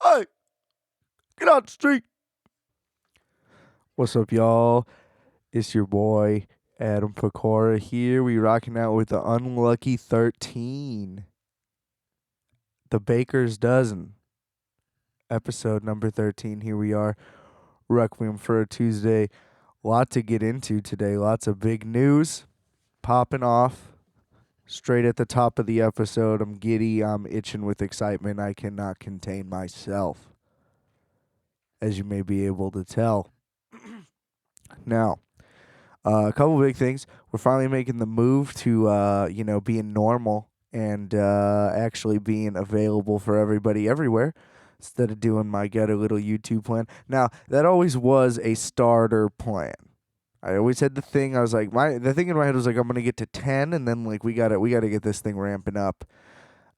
Hey, get out the street. What's up, y'all? It's your boy, Adam Pecora here. We rocking out with the Unlucky 13. The Baker's Dozen. Episode number 13. Here we are. Requiem for a Tuesday. Lot to get into today. Lots of big news popping off. Straight at the top of the episode. I'm giddy. I'm itching with excitement. I cannot contain myself, as you may be able to tell. Now, a couple big things. We're finally making the move to, being normal and actually being available for everybody everywhere instead of doing my get a little YouTube plan. Now, that always was a starter plan. I always had the thing. I was like, the thing in my head was like, I'm gonna get to 10, and then like we gotta get this thing ramping up.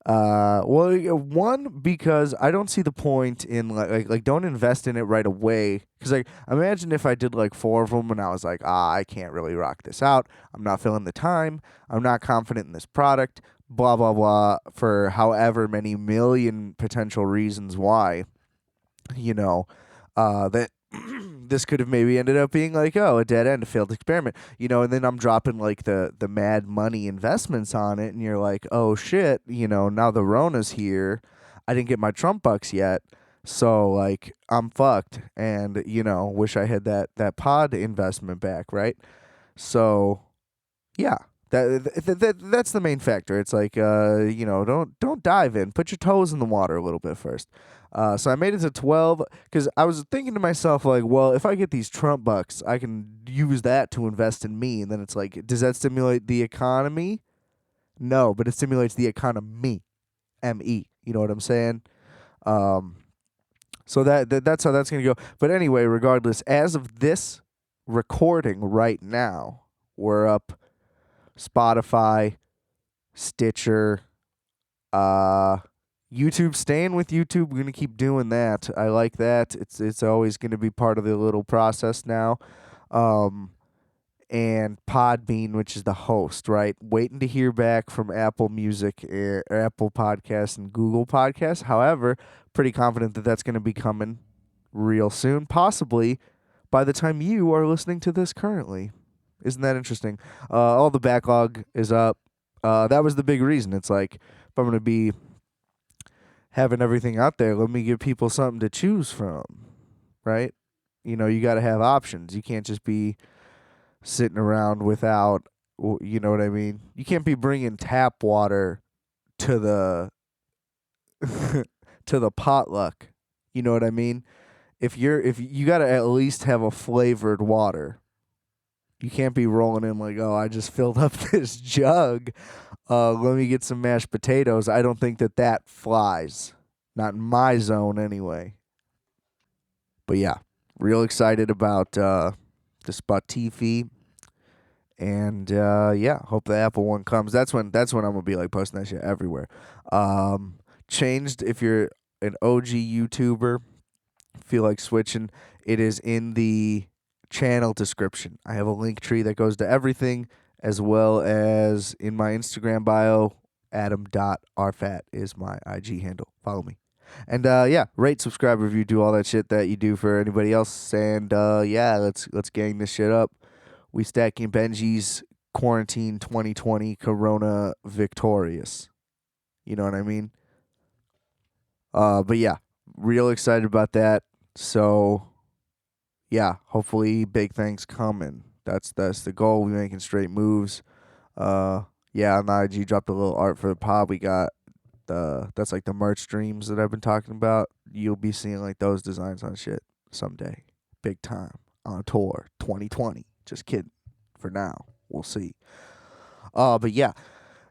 One, because I don't see the point in like don't invest in it right away. Because like imagine if I did like 4 of them and I was like, I can't really rock this out. I'm not feeling the time. I'm not confident in this product. Blah blah blah. For however many million potential reasons why, that this could have maybe ended up being like, a dead end, a failed experiment, and then I'm dropping like the mad money investments on it, and you're like, oh shit, now the Rona's here. I didn't get my Trump bucks yet. So like I'm fucked, and wish I had that pod investment back, right? So yeah, that's the main factor. It's like don't dive in. Put your toes in the water a little bit first. So I made it to 12 because I was thinking to myself like, well, if I get these Trump bucks, I can use that to invest in me. And then it's like, does that stimulate the economy? No, but it stimulates the economy. M-E. You know what I'm saying? So that's how that's gonna go. But anyway, regardless, as of this recording right now, we're up Spotify, Stitcher, YouTube. Staying with YouTube. We're gonna keep doing that. I like that. It's always gonna be part of the little process now. And Podbean, which is the host, right? Waiting to hear back from Apple Music, Apple Podcasts, and Google Podcasts. However, pretty confident that that's gonna be coming real soon, possibly by the time you are listening to this currently. Isn't that interesting? All the backlog is up. That was the big reason. It's like, if I'm going to be having everything out there, let me give people something to choose from, right? You got to have options. You can't just be sitting around without, you know what I mean? You can't be bringing tap water to the to the potluck. You know what I mean? If you got to at least have a flavored water. You can't be rolling in like, I just filled up this jug. Let me get some mashed potatoes. I don't think that flies. Not in my zone anyway. But yeah, real excited about the Spotify. And hope the Apple one comes. That's when I'm gonna be like posting that shit everywhere. Changed if you're an OG YouTuber, feel like switching. It is in the channel description. I have a link tree that goes to everything, as well as in my Instagram bio. Adam.rfat is my IG handle. Follow me. And rate, subscribe, review, do all that shit that you do for anybody else. And let's gang this shit up. We stacking Benji's quarantine 2020 Corona victorious. You know what I mean? But yeah, real excited about that. So yeah, hopefully big things coming. That's the goal. We making straight moves. On the IG dropped a little art for the pod. We got that's like the merch streams that I've been talking about. You'll be seeing like those designs on shit someday. Big time on tour 2020. Just kidding. For now, we'll see. But yeah.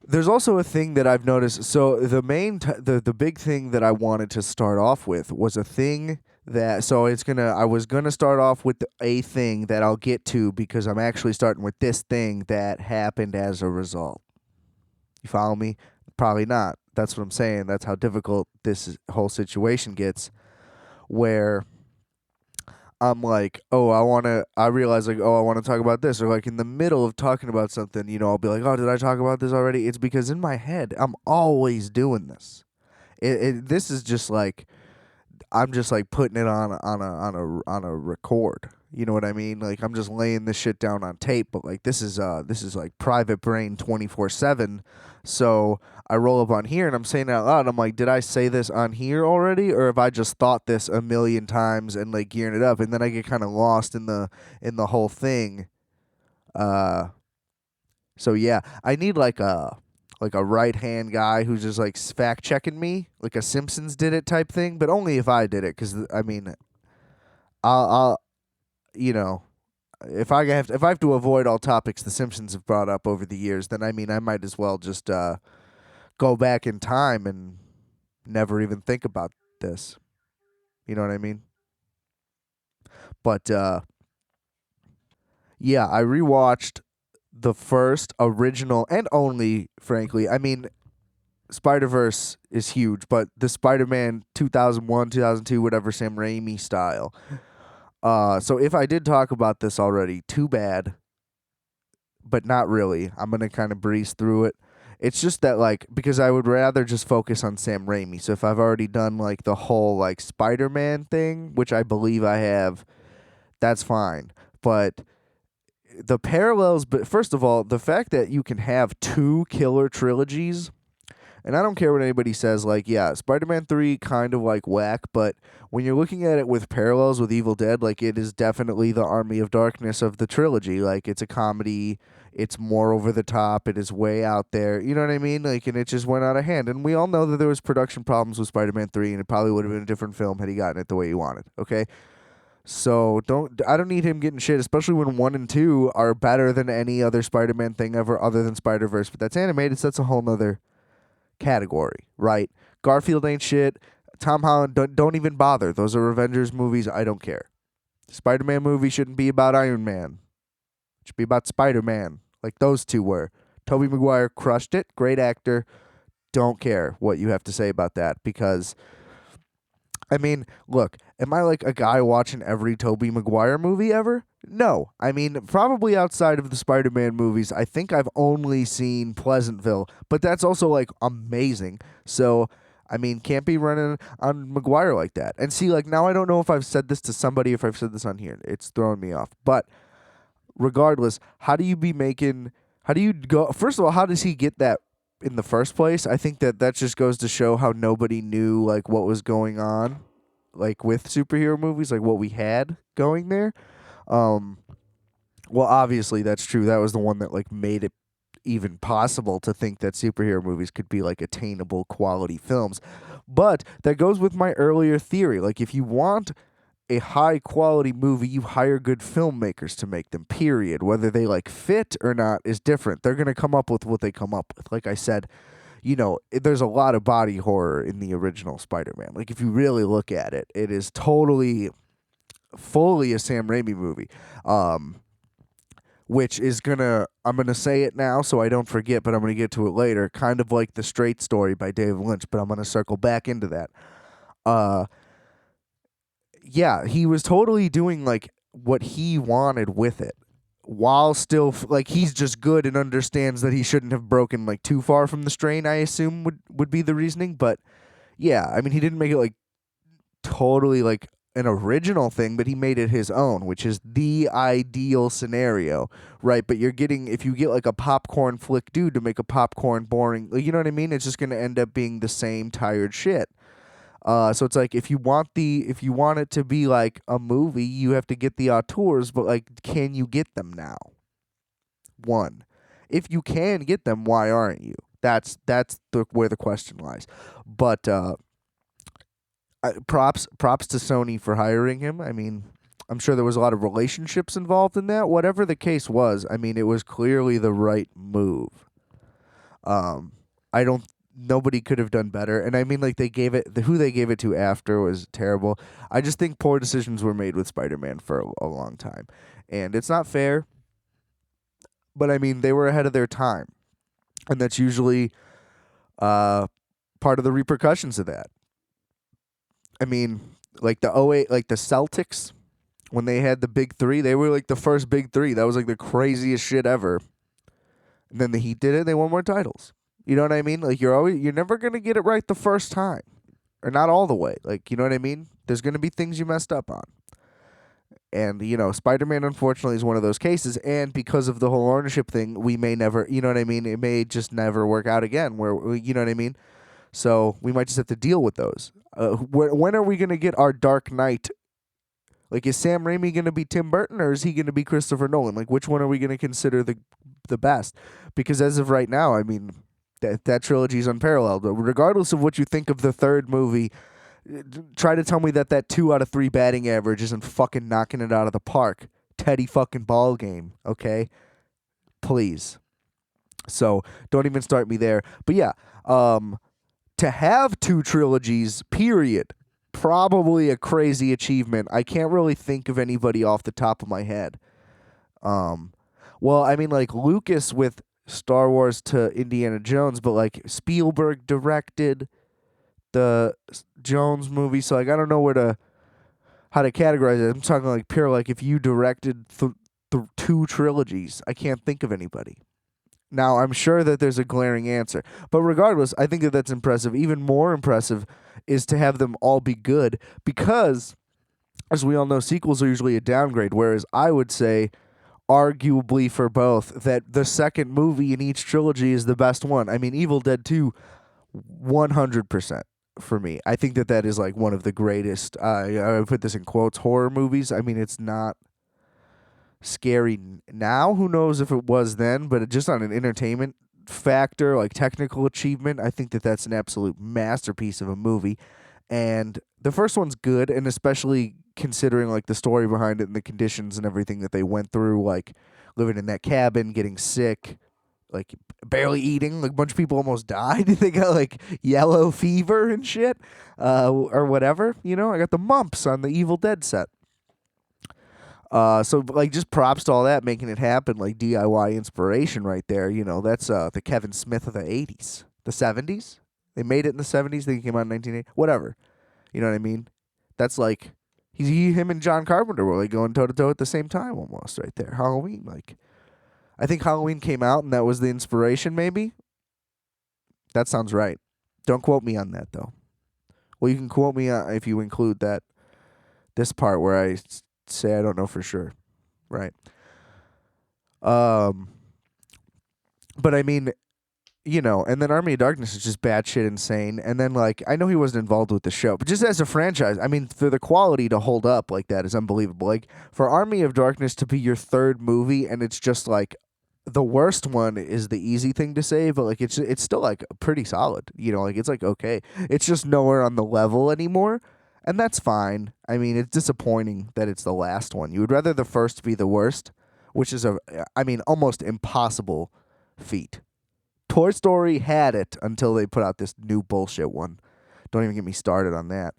There's also a thing that I've noticed. So the main the big thing that I wanted to start off with was a thing that I was gonna start off with a thing that I'll get to because I'm actually starting with this thing that happened as a result. You follow me? Probably not. That's what I'm saying. That's how difficult this whole situation gets, where I'm like, I realize like, I want to talk about this. Or like in the middle of talking about something, I'll be like, did I talk about this already? It's because in my head, I'm always doing this. This is just like, I'm just like putting it on a record. You know what I mean? Like I'm just laying this shit down on tape, but like this is like private brain 24/7. So I roll up on here and I'm saying it out loud. I'm like, did I say this on here already, or have I just thought this a million times and like gearing it up? And then I get kind of lost in the whole thing. Uh, so yeah, I need like a right hand guy who's just like fact checking me, like a Simpsons did it type thing, but only if I did it, because I mean, I'll you know, if I have to avoid all topics the Simpsons have brought up over the years, then I mean I might as well just go back in time and never even think about this. You know what I mean? But yeah, I rewatched the first original and only, frankly. I mean, Spider-Verse is huge, but the Spider-Man 2001, 2002, whatever, Sam Raimi style. So if I did talk about this already, too bad, but not really. I'm going to kind of breeze through it. It's just that, like, because I would rather just focus on Sam Raimi. So if I've already done, like, the whole, like, Spider-Man thing, which I believe I have, that's fine. But the parallels, but first of all, the fact that you can have two killer trilogies. And I don't care what anybody says, like, yeah, Spider-Man 3 kind of like whack, but when you're looking at it with parallels with Evil Dead, like, it is definitely the Army of Darkness of the trilogy. Like, it's a comedy, it's more over the top, it is way out there, you know what I mean? Like, and it just went out of hand. And we all know that there was production problems with Spider-Man 3, and it probably would have been a different film had he gotten it the way he wanted, okay? So I don't need him getting shit, especially when 1 and 2 are better than any other Spider-Man thing ever other than Spider-Verse, but that's animated, so that's a whole nother category, right? Garfield ain't shit. Tom Holland, don't even bother. Those are Avengers movies. I don't care. Spider-Man movie shouldn't be about Iron Man. It should be about Spider-Man, like those two were. Tobey Maguire crushed it. Great actor. Don't care what you have to say about that, because I mean, look, am I like a guy watching every Tobey Maguire movie ever? No. I mean, probably outside of the Spider-Man movies, I think I've only seen Pleasantville, but that's also like amazing. So, I mean, can't be running on Maguire like that. And see, like, now I don't know if I've said this to somebody, if I've said this on here. It's throwing me off. But regardless, how do you go, first of all, how does he get that in the first place? I think that just goes to show how nobody knew like what was going on, like with superhero movies, like what we had going there. Um, well, obviously that's true. That was the one that like made it even possible to think that superhero movies could be like attainable quality films. But that goes with my earlier theory. Like if you want a high quality movie, you hire good filmmakers to make them, period. Whether they like fit or not is different. They're going to come up with what they come up with. Like I said, there's a lot of body horror in the original Spider-Man. Like if you really look at it, it is totally fully a Sam Raimi movie. Which is I'm gonna say it now so I don't forget, but I'm gonna get to it later. Kind of like The Straight Story by David Lynch, but I'm gonna circle back into that. Yeah, he was totally doing like what he wanted with it, while still like he's just good and understands that he shouldn't have broken like too far from the strain. I assume would be the reasoning, but yeah, I mean he didn't make it like totally like an original thing, but he made it his own, which is the ideal scenario, right? But if you get like a popcorn flick dude to make a popcorn boring, like, you know what I mean? It's just gonna end up being the same tired shit. So it's like if you want it to be like a movie, you have to get the auteurs, but like, can you get them now? One, if you can get them, why aren't you? That's where the question lies. But props to Sony for hiring him. I mean, I'm sure there was a lot of relationships involved in that. Whatever the case was, I mean, it was clearly the right move. I don't. Nobody could have done better, and I mean, like who they gave it to after was terrible. I just think poor decisions were made with Spider-Man for a long time, and it's not fair. But I mean, they were ahead of their time, and that's usually part of the repercussions of that. I mean, like the '08, like the Celtics, when they had the big three, they were like the first big three. That was like the craziest shit ever. And then the Heat did it, they won more titles. You know what I mean? Like you're never gonna get it right the first time. or not all the way. Like, you know what I mean? There's going to be things you messed up on. And, Spider-Man, unfortunately, is one of those cases. And because of the whole ownership thing, we may never, you know what I mean? It may just never work out again, you know what I mean? So we might just have to deal with those. When are we going to get our Dark Knight? Like, is Sam Raimi going to be Tim Burton, or is he going to be Christopher Nolan? Like, which one are we going to consider the best? Because as of right now, I mean, that trilogy is unparalleled. Regardless of what you think of the third movie, try to tell me that 2 out of 3 batting average isn't fucking knocking it out of the park. Teddy fucking ball game, okay? Please. So don't even start me there. But yeah, to have 2 trilogies, period, probably a crazy achievement. I can't really think of anybody off the top of my head. Well, I mean, like Lucas with Star Wars to Indiana Jones, but like Spielberg directed the Jones movie, so like I don't know how to categorize it. I'm talking like pure, like if you directed the 2 trilogies, I can't think of anybody. Now, I'm sure that there's a glaring answer. But regardless, I think that that's impressive. Even more impressive is to have them all be good because, as we all know, sequels are usually a downgrade, whereas I would say, arguably for both, that the second movie in each trilogy is the best one. I mean, Evil Dead 2, 100% for me. I think that is like one of the greatest, I would put this in quotes, horror movies. I mean, it's not scary now. Who knows if it was then, but just on an entertainment factor, like technical achievement, I think that that's an absolute masterpiece of a movie. And the first one's good, and especially considering like the story behind it and the conditions and everything that they went through, like living in that cabin, getting sick, like barely eating, like a bunch of people almost died. They got like yellow fever and shit, or whatever. I got the mumps on the Evil Dead set. So like just props to all that, making it happen, like DIY inspiration right there. That's the Kevin Smith of the 80s, the 70s. They made it in the 70s. They came out in 1980, whatever. You know what I mean? That's like him and John Carpenter were like going toe to toe at the same time almost right there. Halloween, like I think Halloween came out and that was the inspiration. Maybe that sounds right. Don't quote me on that though. Well, you can quote me if you include this part where I say I don't know for sure, right? But I mean, and then Army of Darkness is just batshit insane. And then like I know he wasn't involved with the show, but just as a franchise, I mean, for the quality to hold up like that is unbelievable. Like for Army of Darkness to be your third movie, and it's just like the worst one is the easy thing to say, but like it's still like pretty solid. Like it's like okay, it's just nowhere on the level anymore. And that's fine. I mean, it's disappointing that it's the last one. You would rather the first be the worst, which is almost impossible feat. Toy Story had it until they put out this new bullshit one. Don't even get me started on that.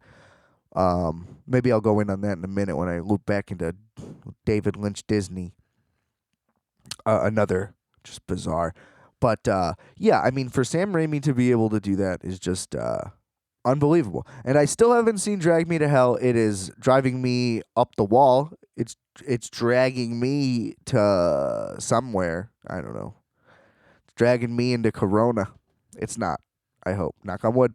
Maybe I'll go in on that in a minute when I loop back into David Lynch Disney. Another just bizarre. But yeah, I mean, for Sam Raimi to be able to do that is just unbelievable. And I still haven't seen Drag Me to Hell. It is driving me up the wall. It's dragging me to somewhere. I don't know. It's dragging me into Corona. It's not. I hope. Knock on wood.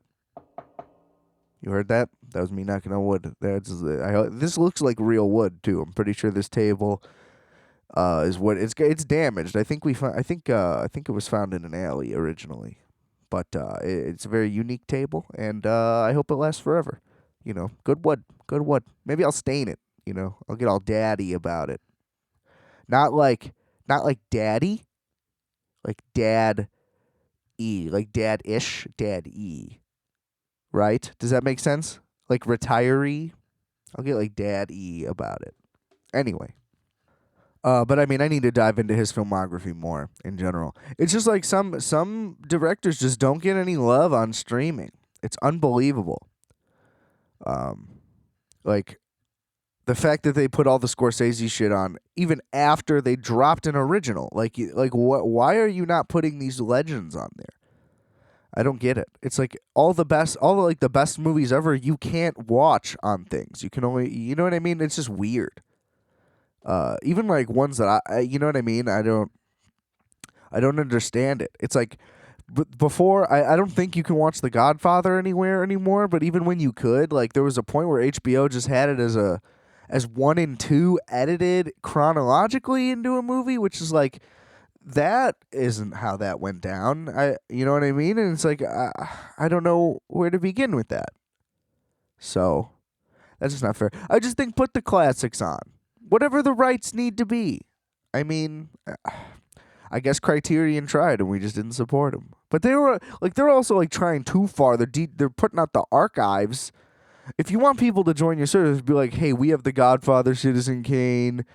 You heard that? That was me knocking on wood. This looks like real wood too. I'm pretty sure this table is what it's damaged. I think it was found in an alley originally. But it's a very unique table, and I hope it lasts forever. Good wood, good wood. Maybe I'll stain it. I'll get all daddy about it. Not like daddy, like dad like dad-ish, dad-y. Right? Does that make sense? Like retiree. I'll get like dad-y about it. Anyway. But I mean, I need to dive into his filmography more in general. It's just like some directors just don't get any love on streaming. It's unbelievable. Like the fact that they put all the Scorsese shit on even after they dropped an original. Like what? Why are you not putting these legends on there? I don't get it. It's like all the best movies ever you can't watch on things. You can only, you know what I mean? It's just weird. Even like ones that you know what I mean? I don't understand it. It's like But before, I don't think you can watch The Godfather anywhere anymore. But even when you could, like, there was a point where HBO just had it as 1 and 2 edited chronologically into a movie, which is like, that isn't how that went down. You know what I mean? And it's like, I don't know where to begin with that. So that's just not fair. I just think put the classics on, whatever the rights need to be. I mean, I guess Criterion tried and we just didn't support them. But they're also like trying too far. They're putting out the archives. If you want people to join your service, be like, hey, we have The Godfather, Citizen Kane,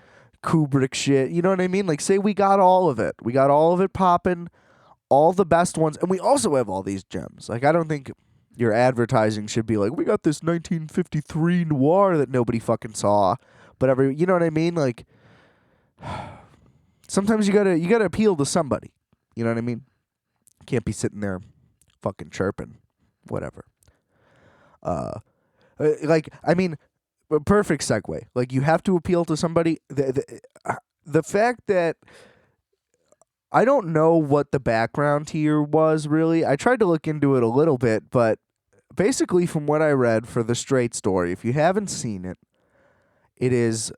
Kubrick shit. You know what I mean? Like, say we got all of it. We got all of it popping, all the best ones, and we also have all these gems. Like, I don't think your advertising should be like, we got this 1953 noir that nobody fucking saw. But you know what I mean? Like, sometimes you gotta appeal to somebody. You know what I mean? Can't be sitting there fucking chirping. Whatever. Like, I mean, a perfect segue. Like, you have to appeal to somebody. The fact that I don't know what the background here was, really. I tried to look into it a little bit, but basically from what I read for The Straight Story, if you haven't seen it, it is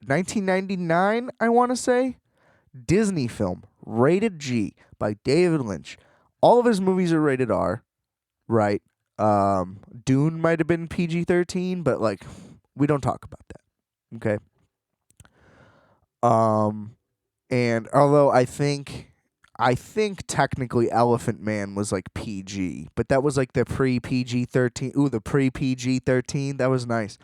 1999, I want to say, Disney film, rated G, by David Lynch. All of his movies are rated R, right? Dune might have been PG-13, but like, we don't talk about that. Okay. And although I think technically Elephant Man was like PG, but that was like the pre-PG-13. Ooh, the pre-PG-13. That was nice.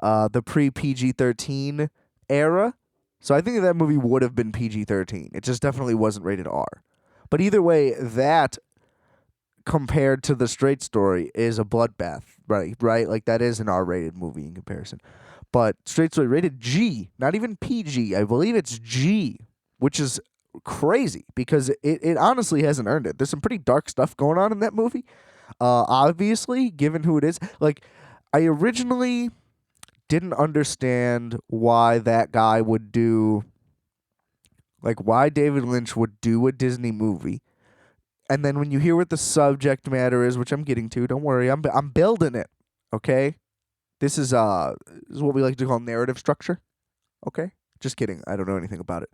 The pre-PG-13 era. So I think that movie would have been PG-13. It just definitely wasn't rated R. But either way, that compared to The Straight Story is a bloodbath, right? Like, that is an R-rated movie in comparison. But Straight Story rated G, not even PG. I believe it's G, which is crazy because it honestly hasn't earned it. There's some pretty dark stuff going on in that movie. Obviously, given who it is. Like, I originally didn't understand why that guy would do, like, why David Lynch would do a Disney movie. And then when you hear what the subject matter is, which I'm getting to, don't worry, I'm building it, okay? This is what we like to call narrative structure, okay? Just kidding. I don't know anything about it.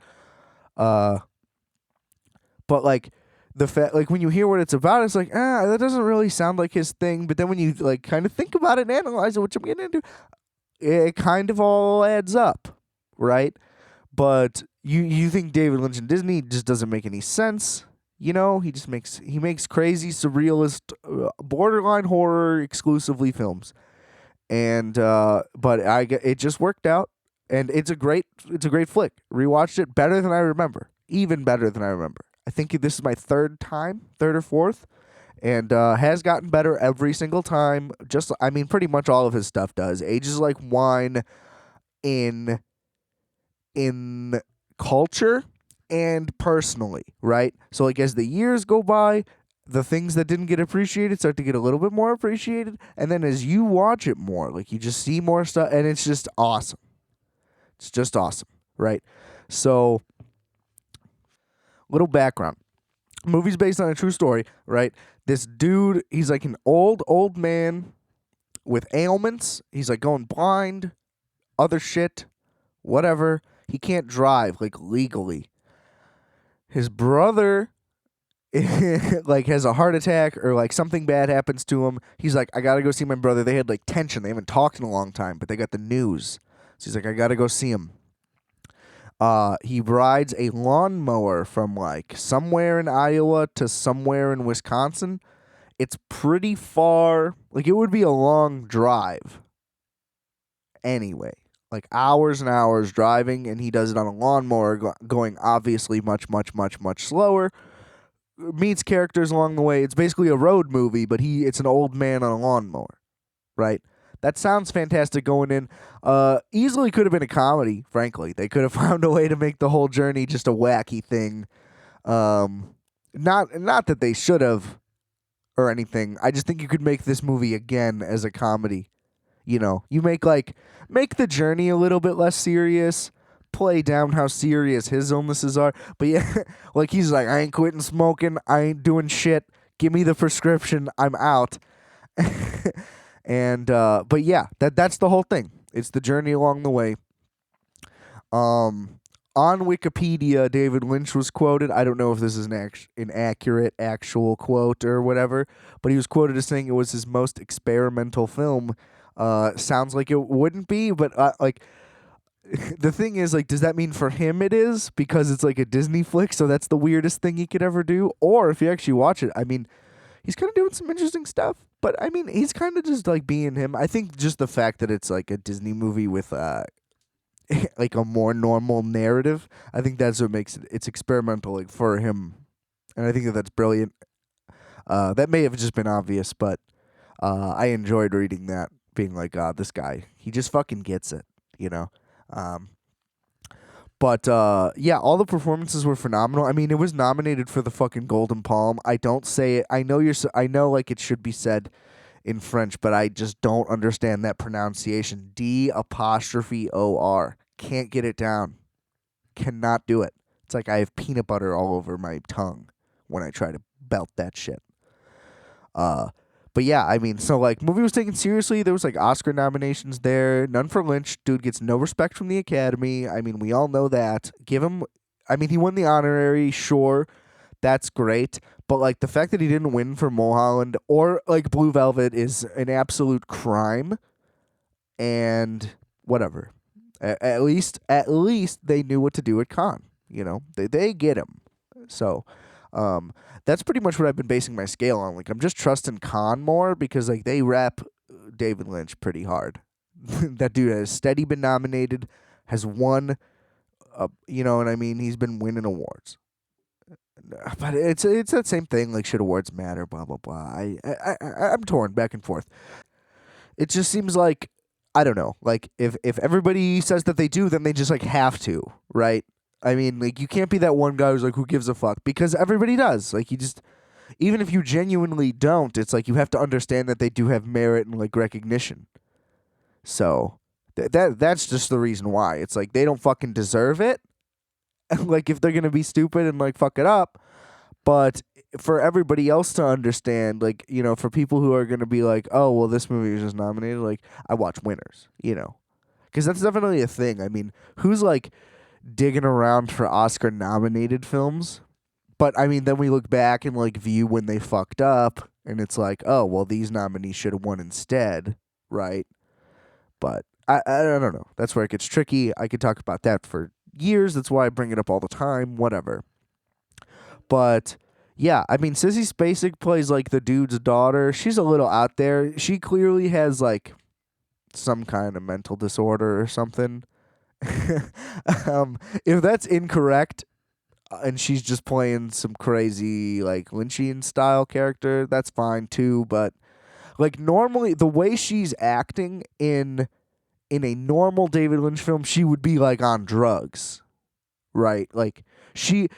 But like like when you hear what it's about, it's like, that doesn't really sound like his thing. But then when you like kind of think about it and analyze it, which I'm getting into, it kind of all adds up, right? But you think David Lynch and Disney just doesn't make any sense. You know, he makes crazy, surrealist, borderline horror exclusively films, and but it just worked out, and it's a great flick. Rewatched it, better than I remember, even better than I remember. I think this is my third or fourth, and has gotten better every single time. I mean, pretty much all of his stuff does. Ages like wine in culture and personally, right? So like as the years go by, the things that didn't get appreciated start to get a little bit more appreciated, and then as you watch it more, like you just see more stuff, and it's just awesome. It's just awesome, right? So, little background. Movie's based on a true story, right? This dude, he's like an old man with ailments. He's like going blind, other shit, whatever. He can't drive, like, legally. His brother like has a heart attack or like something bad happens to him. He's like, I gotta go see my brother. They had like tension. They haven't talked in a long time, but they got the news. So he's like, I gotta go see him. He rides a lawnmower from like somewhere in Iowa to somewhere in Wisconsin. It's pretty far. Like, it would be a long drive anyway. Like hours and hours driving, and he does it on a lawnmower going obviously much, much, much, much slower. Meets characters along the way. It's basically a road movie, but it's an old man on a lawnmower, right? That sounds fantastic going in. Easily could have been a comedy, frankly. They could have found a way to make the whole journey just a wacky thing. Not that they should have or anything. I just think you could make this movie again as a comedy. You know, you make the journey a little bit less serious, play down how serious his illnesses are. But yeah, like he's like, I ain't quitting smoking. I ain't doing shit. Give me the prescription. I'm out. And but yeah, that's the whole thing. It's the journey along the way. On Wikipedia, David Lynch was quoted. I don't know if this is an accurate actual quote or whatever, but he was quoted as saying it was his most experimental film. Sounds like it wouldn't be, but like the thing is, like, does that mean for him it is because it's like a Disney flick, so that's the weirdest thing he could ever do? Or if you actually watch it, I mean, he's kind of doing some interesting stuff. But I mean, he's kind of just like being him. I think just the fact that it's like a Disney movie with like a more normal narrative, I think that's what makes it's experimental, like, for him, and I think that's brilliant. That may have just been obvious, but I enjoyed reading that, being like, this guy, he just fucking gets it, you know. But yeah, all the performances were phenomenal. I mean, it was nominated for the fucking Golden Palm. I don't say it. I know I know, like, it should be said in French, but I just don't understand that pronunciation. D''OR. Can't get it down. Cannot do it. It's like I have peanut butter all over my tongue when I try to belt that shit. But yeah, I mean, so like, movie was taken seriously. There was like Oscar nominations there. None for Lynch. Dude gets no respect from the Academy. I mean, we all know that. Give him. I mean, he won the honorary. Sure, that's great. But like the fact that he didn't win for Mulholland or like Blue Velvet is an absolute crime. And whatever. At least they knew what to do at Cannes. You know, they get him. So, that's pretty much what I've been basing my scale on. Like, I'm just trusting Cannes more because like they rap David Lynch pretty hard. That dude has steady been nominated, has won. You know what I mean? He's been winning awards. But it's that same thing. Like, should awards matter? Blah blah blah. I'm torn back and forth. It just seems like, I don't know. Like, if everybody says that they do, then they just like have to, right? I mean, like, you can't be that one guy who's like, who gives a fuck? Because everybody does. Like, you just, even if you genuinely don't, it's like you have to understand that they do have merit and like recognition. So that's just the reason why. It's like they don't fucking deserve it. Like, if they're gonna be stupid and like fuck it up, but for everybody else to understand, like, you know, for people who are gonna be like, oh well, this movie was just nominated. Like, I watch winners, you know, because that's definitely a thing. I mean, who's like digging around for Oscar nominated films? But I mean, then we look back and like view when they fucked up, and it's like, oh well, these nominees should have won instead, right? But I don't know. That's where it gets tricky. I could talk about that for years. That's why I bring it up all the time. Whatever. But yeah, I mean, Sissy Spacek plays like the dude's daughter. She's a little out there. She clearly has like some kind of mental disorder or something. If that's incorrect, and she's just playing some crazy like Lynchian style character, that's fine too. But like, normally the way she's acting in a normal David Lynch film, she would be like on drugs, right? Like, Sissy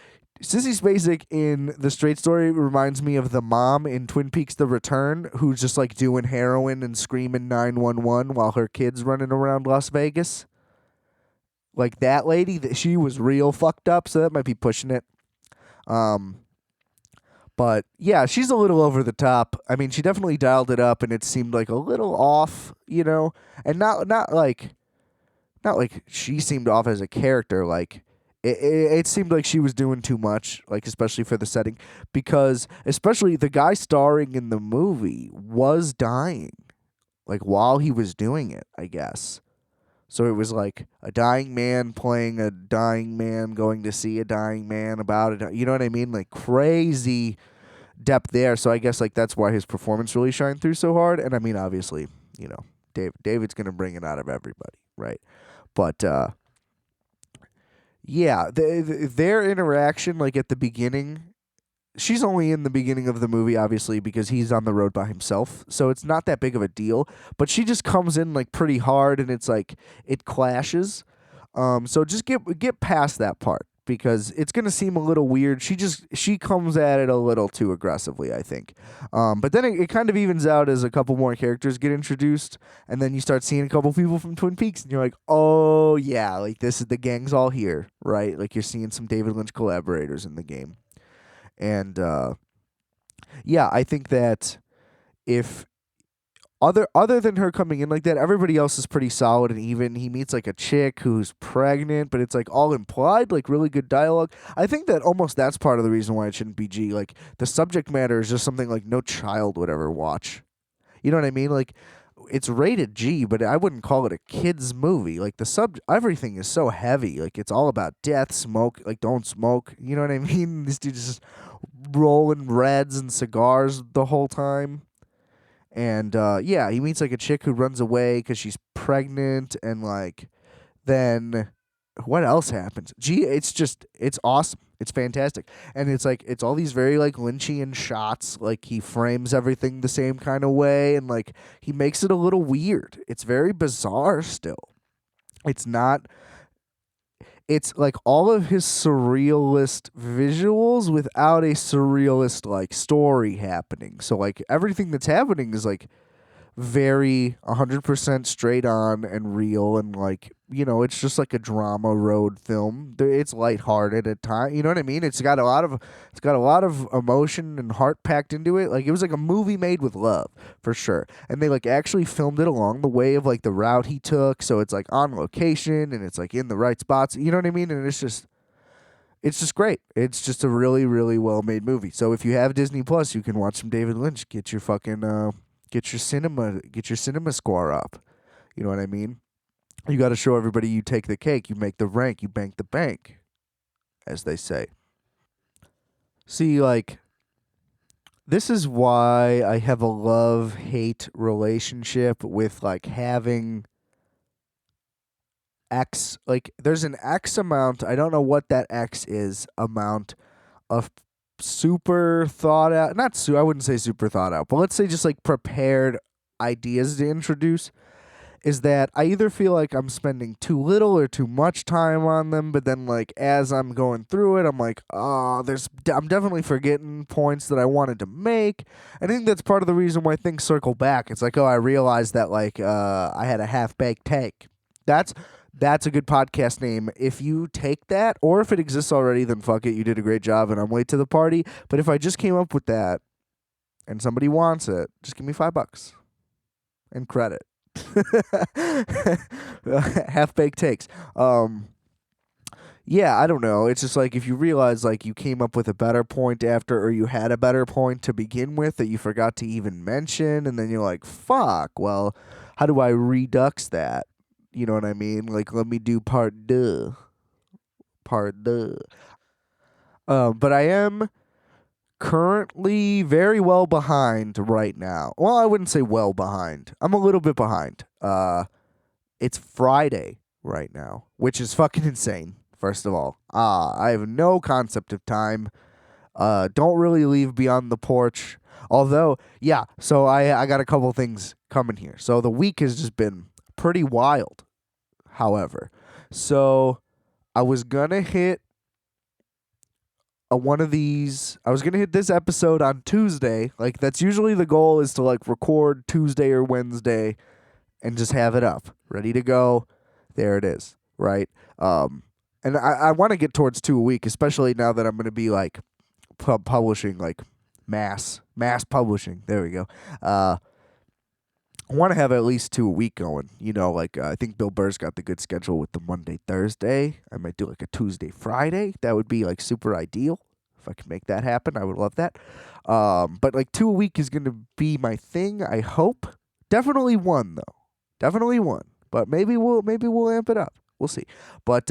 Spacek in The Straight Story reminds me of the mom in Twin Peaks: The Return, who's just like doing heroin and screaming 911 while her kid's running around Las Vegas. Like, that lady, she was real fucked up, so that might be pushing it. But yeah, she's a little over the top. I mean, she definitely dialed it up, and it seemed like a little off, you know, and not like she seemed off as a character. Like, it seemed like she was doing too much, like, especially for the setting, because especially the guy starring in the movie was dying, like, while he was doing it, I guess. So it was like a dying man playing a dying man, going to see a dying man about it. You know what I mean? Like, crazy depth there. So I guess like that's why his performance really shined through so hard. And I mean, obviously, you know, David's gonna bring it out of everybody, right? But yeah, their interaction, like at the beginning. She's only in the beginning of the movie, obviously, because he's on the road by himself. So it's not that big of a deal. But she just comes in like pretty hard, and it's like it clashes. So just get past that part, because it's gonna seem a little weird. She comes at it a little too aggressively, I think. But then it kind of evens out as a couple more characters get introduced, and then you start seeing a couple people from Twin Peaks, and you're like, oh yeah, like this is the gang's all here, right? Like you're seeing some David Lynch collaborators in the game, and yeah, I think that if other than her coming in like that, everybody else is pretty solid and even. He meets like a chick who's pregnant, but it's like all implied, like really good dialogue. I think that almost that's part of the reason why it shouldn't be G. Like the subject matter is just something like no child would ever watch. You know what I mean? Like it's rated G, but I wouldn't call it a kids movie. Like everything is so heavy. Like it's all about death, smoke. Like don't smoke. You know what I mean? This dude's just rolling reds and cigars the whole time. And yeah, he meets like a chick who runs away because she's pregnant, and like then what else happens? Gee, it's awesome. It's fantastic, and it's like it's all these very like Lynchian shots. Like he frames everything the same kind of way, and like he makes it a little weird. It's very bizarre still. It's not. It's like all of his surrealist visuals without a surrealist like story happening. So like everything that's happening is like very 100% straight on and real, and like it's just like a drama road film. It's lighthearted at times. You know what I mean? It's got a lot of emotion and heart packed into it. Like it was like a movie made with love for sure. And they like actually filmed it along the way of like the route he took, so it's like on location and it's like in the right spots. You know what I mean? And it's just great. It's just a really, really well made movie. So if you have Disney Plus, you can watch some David Lynch. Get your cinema score up. You know what I mean? You got to show everybody you take the cake, you make the rank, you bank the bank, as they say. See, like, this is why I have a love-hate relationship with, like, having X, like, there's an X amount, I don't know what that X is, amount of super thought out, I wouldn't say super thought out, but let's say just, like, prepared ideas to introduce, is that I either feel like I'm spending too little or too much time on them, but then like as I'm going through it, I'm like, I'm definitely forgetting points that I wanted to make. I think that's part of the reason why things circle back. It's like, I realized that like I had a half-baked take. That's a good podcast name. If you take that, or if it exists already, then fuck it, you did a great job and I'm late to the party. But if I just came up with that and somebody wants it, just give me $5 and credit. Half-baked takes. Yeah, I don't know. It's just like if you realize like you came up with a better point after, or you had a better point to begin with that you forgot to even mention, and then you're like, fuck, well, how do I redux that? You know what I mean? Like, let me do part deux. But I am currently very well behind right now. Well, I wouldn't say well behind. I'm a little bit behind. It's Friday right now, which is fucking insane, first of all. I have no concept of time. Don't really leave beyond the porch. Although, yeah, so I got a couple things coming here. So the week has just been pretty wild, however. So I was going to hit one of these. I was going to hit this episode on Tuesday. Like, that's usually the goal, is to, like, record Tuesday or Wednesday and just have it up, ready to go. There it is, right? And I want to get towards 2 a week, especially now that I'm going to be, like, publishing, like, mass publishing. There we go. I want to have at least 2 a week going. You know, like, I think Bill Burr's got the good schedule with the Monday, Thursday. I might do, like, a Tuesday, Friday. That would be, like, super ideal. If I could make that happen, I would love that. But, like, 2 a week is going to be my thing, I hope. Definitely one, though. Definitely one. But maybe we'll amp it up. We'll see. But,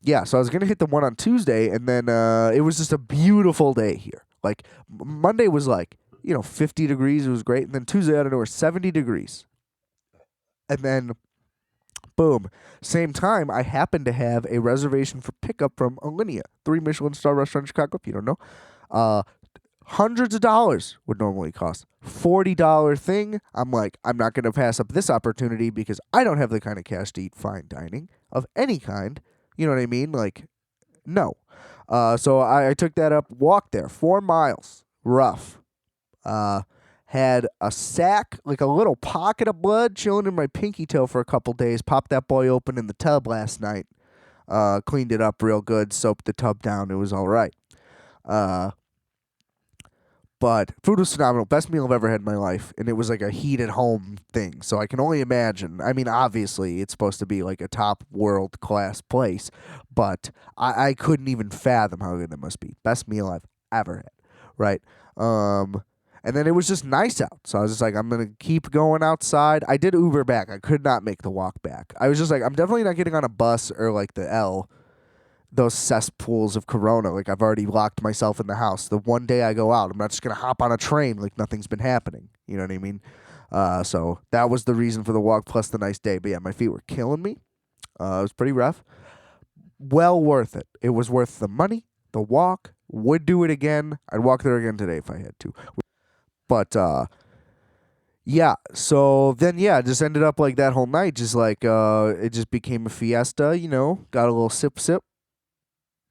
yeah, so I was going to hit the one on Tuesday, and then it was just a beautiful day here. Like, Monday was, like, 50 degrees. It was great. And then Tuesday, out of nowhere, 70 degrees. And then, boom, same time, I happened to have a reservation for pickup from Alinea, 3 Michelin star restaurant in Chicago, if you don't know. Hundreds of dollars would normally cost. $40 thing. I'm like, I'm not going to pass up this opportunity because I don't have the kind of cash to eat fine dining of any kind. You know what I mean? Like, No. So I took that up, walked there, 4 miles, rough. Had a sack, like a little pocket of blood chilling in my pinky toe for a couple days. Popped that boy open in the tub last night. Cleaned it up real good, soaped the tub down. It was all right. But food was phenomenal. Best meal I've ever had in my life. And it was like a heated home thing. So I can only imagine. I mean, obviously, it's supposed to be like a top world class place. But I couldn't even fathom how good it must be. Best meal I've ever had. Right? And then it was just nice out. So I was just like, I'm going to keep going outside. I did Uber back. I could not make the walk back. I was just like, I'm definitely not getting on a bus or like the L, those cesspools of corona. Like, I've already locked myself in the house. The one day I go out, I'm not just going to hop on a train like nothing's been happening. You know what I mean? So that was the reason for the walk plus the nice day. But yeah, my feet were killing me. It was pretty rough. Well worth it. It was worth the money, the walk. Would do it again. I'd walk there again today if I had to. But, yeah, so then, yeah, just ended up like that whole night, just like, it just became a fiesta, you know, got a little sip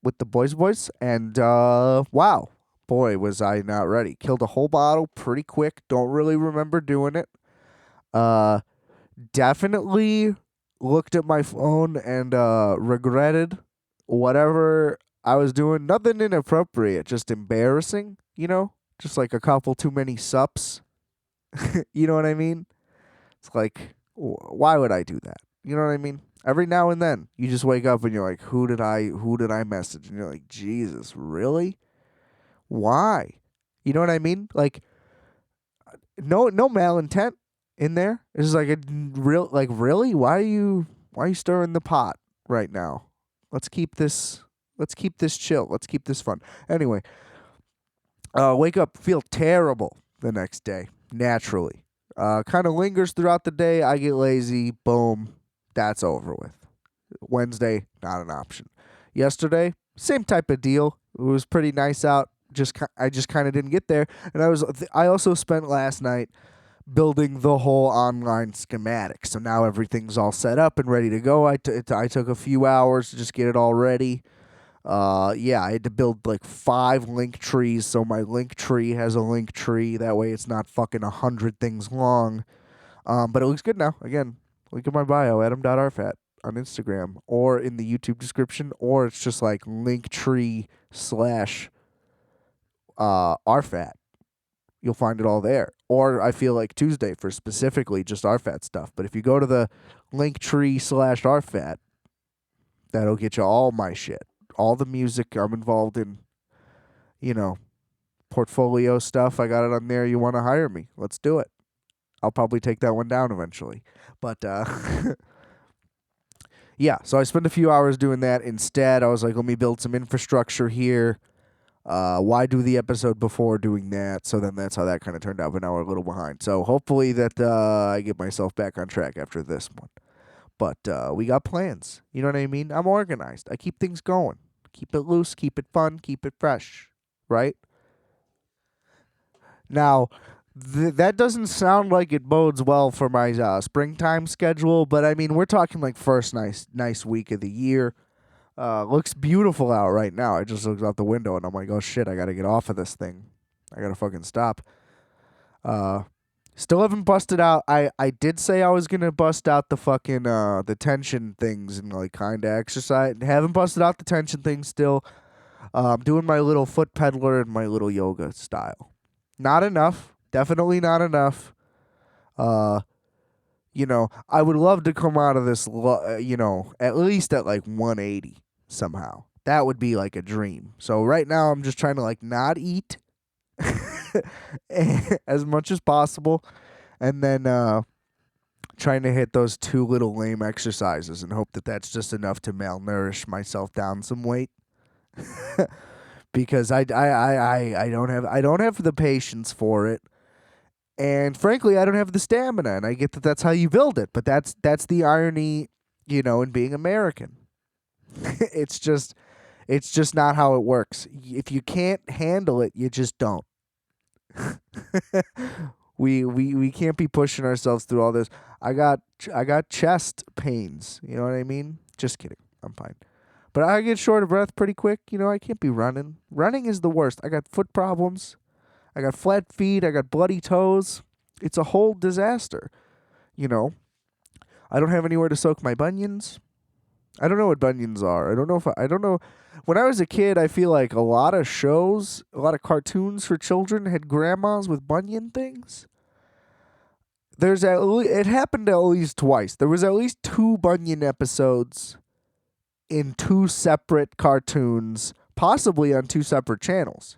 with the boys, and, wow, boy, was I not ready. Killed a whole bottle pretty quick, don't really remember doing it. Definitely looked at my phone and, regretted whatever I was doing. Nothing inappropriate, just embarrassing, you know? Just like a couple too many sups. You know what I mean? It's like, why would I do that? You know what I mean? Every now and then, you just wake up and you're like, who did I message? And you're like, Jesus, really? Why? You know what I mean? Like, no malintent in there. It's just like really? Why are you stirring the pot right now? Let's keep this chill. Let's keep this fun. Anyway, wake up, feel terrible the next day, naturally. Kind of lingers throughout the day. I get lazy. Boom. That's over with. Wednesday, not an option. Yesterday, same type of deal. It was pretty nice out. I just kind of didn't get there. And I also spent last night building the whole online schematic. So now everything's all set up and ready to go. I took a few hours to just get it all ready. Yeah, I had to build like 5 link trees, so my link tree has a link tree. That way it's not fucking 100 things long. But it looks good now. Again, link in my bio, adam.rfat on Instagram, or in the YouTube description, or it's just like linktree / RFAT. You'll find it all there. Or I feel like Tuesday for specifically just RFAT stuff. But if you go to the linktree / RFAT, that'll get you all my shit. All the music I'm involved in, you know, portfolio stuff. I got it on there. You want to hire me? Let's do it. I'll probably take that one down eventually. But, yeah, so I spent a few hours doing that. Instead, I was like, let me build some infrastructure here. Why do the episode before doing that? So then that's how that kind of turned out, but now we're a little behind. So hopefully that I get myself back on track after this one. But we got plans. You know what I mean? I'm organized. I keep things going. Keep it loose, keep it fun, keep it fresh, right? Now, that doesn't sound like it bodes well for my springtime schedule, but I mean, we're talking like first nice week of the year. Looks beautiful out right now. I just looked out the window and I'm like, oh shit, I gotta get off of this thing. I gotta fucking stop. Still haven't busted out. I did say I was gonna bust out the fucking the tension things and like kind of exercise. Haven't busted out the tension things still. I'm doing my little foot peddler and my little yoga style. Not enough. Definitely not enough. You know, I would love to come out of this, you know, at least at like 180 somehow. That would be like a dream. So right now I'm just trying to like not eat as much as possible, and then trying to hit those 2 little lame exercises and hope that that's just enough to malnourish myself down some weight. Because I don't have the patience for it, and frankly I don't have the stamina. And I get that that's how you build it, but that's the irony, you know, in being American. It's just not how it works. If you can't handle it, you just don't. we can't be pushing ourselves through all this. I got chest pains. You know what I mean? Just kidding. I'm fine. But I get short of breath pretty quick. I can't be running. Running is the worst. I got foot problems. I got flat feet. I got bloody toes. It's a whole disaster. I don't have anywhere to soak my bunions. I don't know what bunions are. I don't know. When I was a kid, I feel like a lot of shows, a lot of cartoons for children had grandmas with bunion things. It happened at least twice. There was at least 2 bunion episodes in 2 separate cartoons, possibly on 2 separate channels.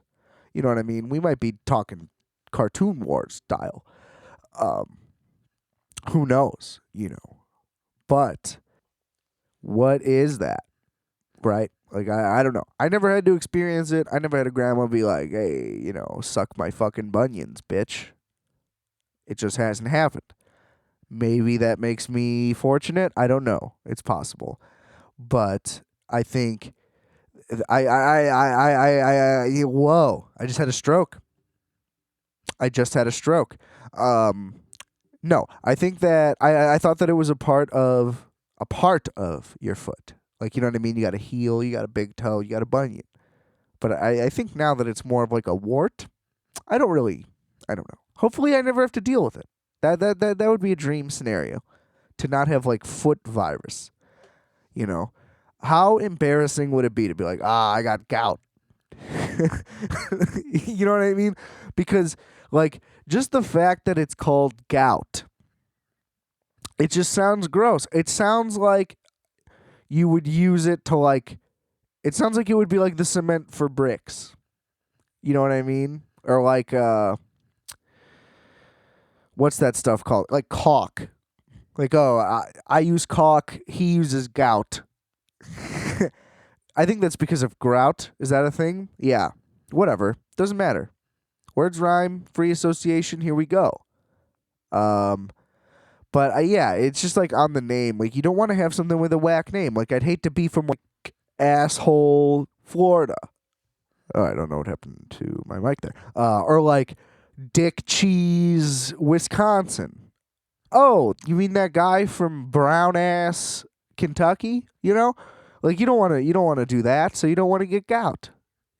You know what I mean? We might be talking Cartoon Wars style. Who knows? But what is that? Right? Like, I don't know. I never had to experience it. I never had a grandma be like, hey, suck my fucking bunions, bitch. It just hasn't happened. Maybe that makes me fortunate. I don't know. It's possible. But I think whoa, I just had a stroke. No, I think that I thought that it was a part of your foot. Like, you know what I mean? You got a heel, you got a big toe, you got a bunion. But I think now that it's more of like a wart, I don't know. Hopefully I never have to deal with it. That would be a dream scenario, to not have like foot virus. How embarrassing would it be to be like, I got gout? You know what I mean? Because like, just the fact that it's called gout, it just sounds gross. It sounds like you would use it to like, it sounds like it would be like the cement for bricks. You know what I mean? Or like, what's that stuff called? Like caulk. Like, I use caulk, he uses gout. I think that's because of grout. Is that a thing? Yeah. Whatever. Doesn't matter. Words rhyme, free association, here we go. But yeah, it's just like on the name. Like, you don't want to have something with a whack name. Like, I'd hate to be from like asshole Florida. Oh, I don't know what happened to my mic there. Or like Dick Cheese, Wisconsin. Oh, you mean that guy from brown ass Kentucky? Like, you don't want to do that, so you don't want to get gout.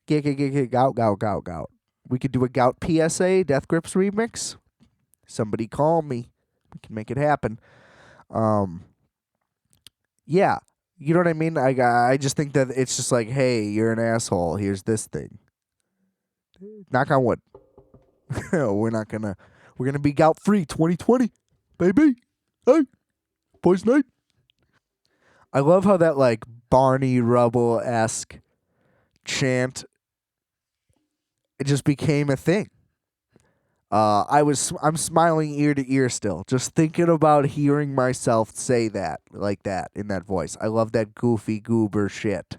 Get gout. We could do a gout PSA, Death Grips remix. Somebody call me. We can make it happen. Yeah, you know what I mean? I just think that it's just like, hey, you're an asshole. Here's this thing. Knock on wood. We're gonna be gout free 2020, baby. Hey, boys' night. I love how that like Barney Rubble-esque chant, it just became a thing. I'm smiling ear to ear still, just thinking about hearing myself say that like that in that voice. I love that goofy goober shit.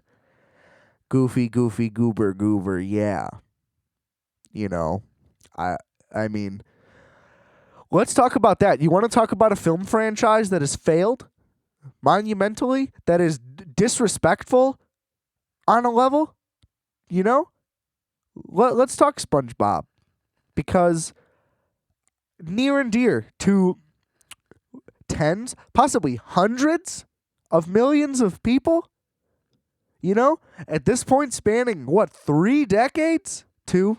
Goofy goober, yeah. I mean, let's talk about that. You want to talk about a film franchise that has failed monumentally, that is disrespectful on a level? Let's talk SpongeBob, because near and dear to tens, possibly hundreds of millions of people, at this point spanning, what, 3 decades? Two.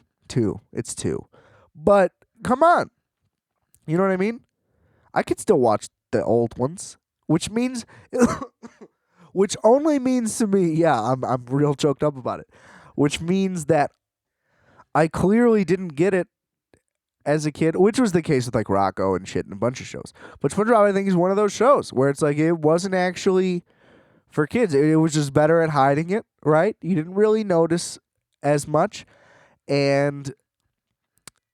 It's 2. But come on. You know what I mean? I could still watch the old ones, which means, which only means to me, yeah, I'm real choked up about it, which means that I clearly didn't get it as a kid, which was the case with like Rocco and shit and a bunch of shows. But SpongeBob, I think, is one of those shows where it's like, it wasn't actually for kids. It was just better at hiding it, right? You didn't really notice as much. And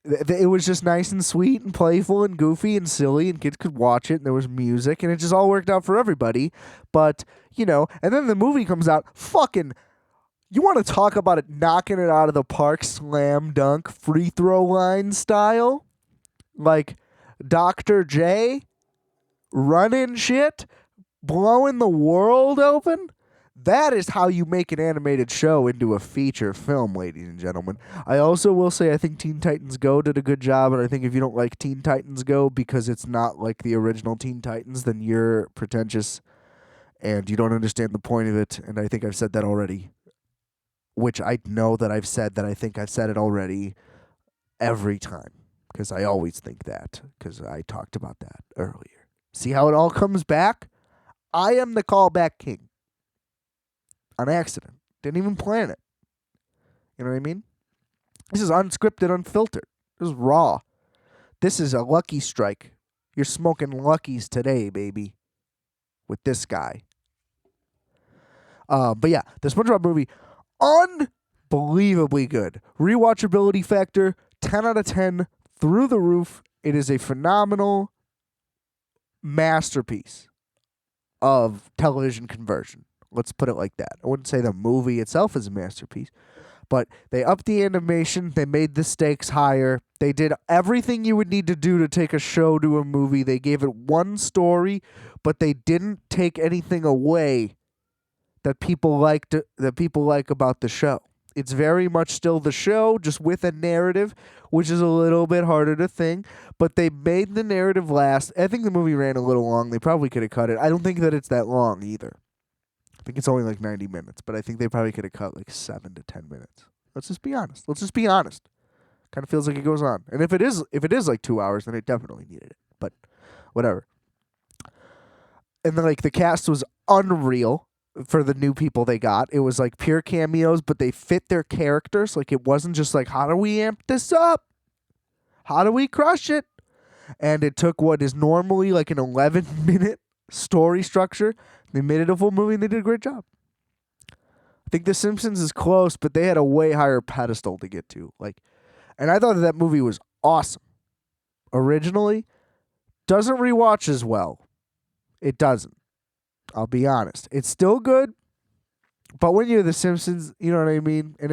it was just nice and sweet and playful and goofy and silly, and kids could watch it, and there was music, and it just all worked out for everybody. But, and then the movie comes out, fucking, you want to talk about it knocking it out of the park, slam dunk, free throw line style? Like Dr. J running shit, blowing the world open? That is how you make an animated show into a feature film, ladies and gentlemen. I also will say I think Teen Titans Go did a good job, and I think if you don't like Teen Titans Go because it's not like the original Teen Titans, then you're pretentious and you don't understand the point of it, and I think I've said that already, which I know that I've said that I think I've said it already every time, because I always think that, because I talked about that earlier. See how it all comes back? I am the callback king. On accident. Didn't even plan it. You know what I mean? This is unscripted, unfiltered. This is raw. This is a lucky strike. You're smoking luckies today, baby, with this guy. But yeah, the SpongeBob movie, unbelievably good. Rewatchability factor, 10 out of 10, through the roof. It is a phenomenal masterpiece of television conversion. Let's put it like that. I wouldn't say the movie itself is a masterpiece, but they upped the animation. They made the stakes higher. They did everything you would need to do to take a show to a movie. They gave it one story, but they didn't take anything away that people like about the show. It's very much still the show, just with a narrative, which is a little bit harder to think, but they made the narrative last. I think the movie ran a little long. They probably could have cut it. I don't think that it's that long either. I think it's only like 90 minutes, but I think they probably could have cut like 7 to 10 minutes. Let's just be honest. Kind of feels like it goes on. And if it is like 2 hours, then it definitely needed it. But whatever. And then like the cast was unreal for the new people they got. It was like pure cameos, but they fit their characters. Like it wasn't just like, how do we amp this up? How do we crush it? And it took what is normally like an 11-minute story structure. They made it a full movie and they did a great job. I think The Simpsons is close, but they had a way higher pedestal to get to. And I thought that movie was awesome. Originally, doesn't rewatch as well. It doesn't. I'll be honest. It's still good, but when you're The Simpsons, you know what I mean? And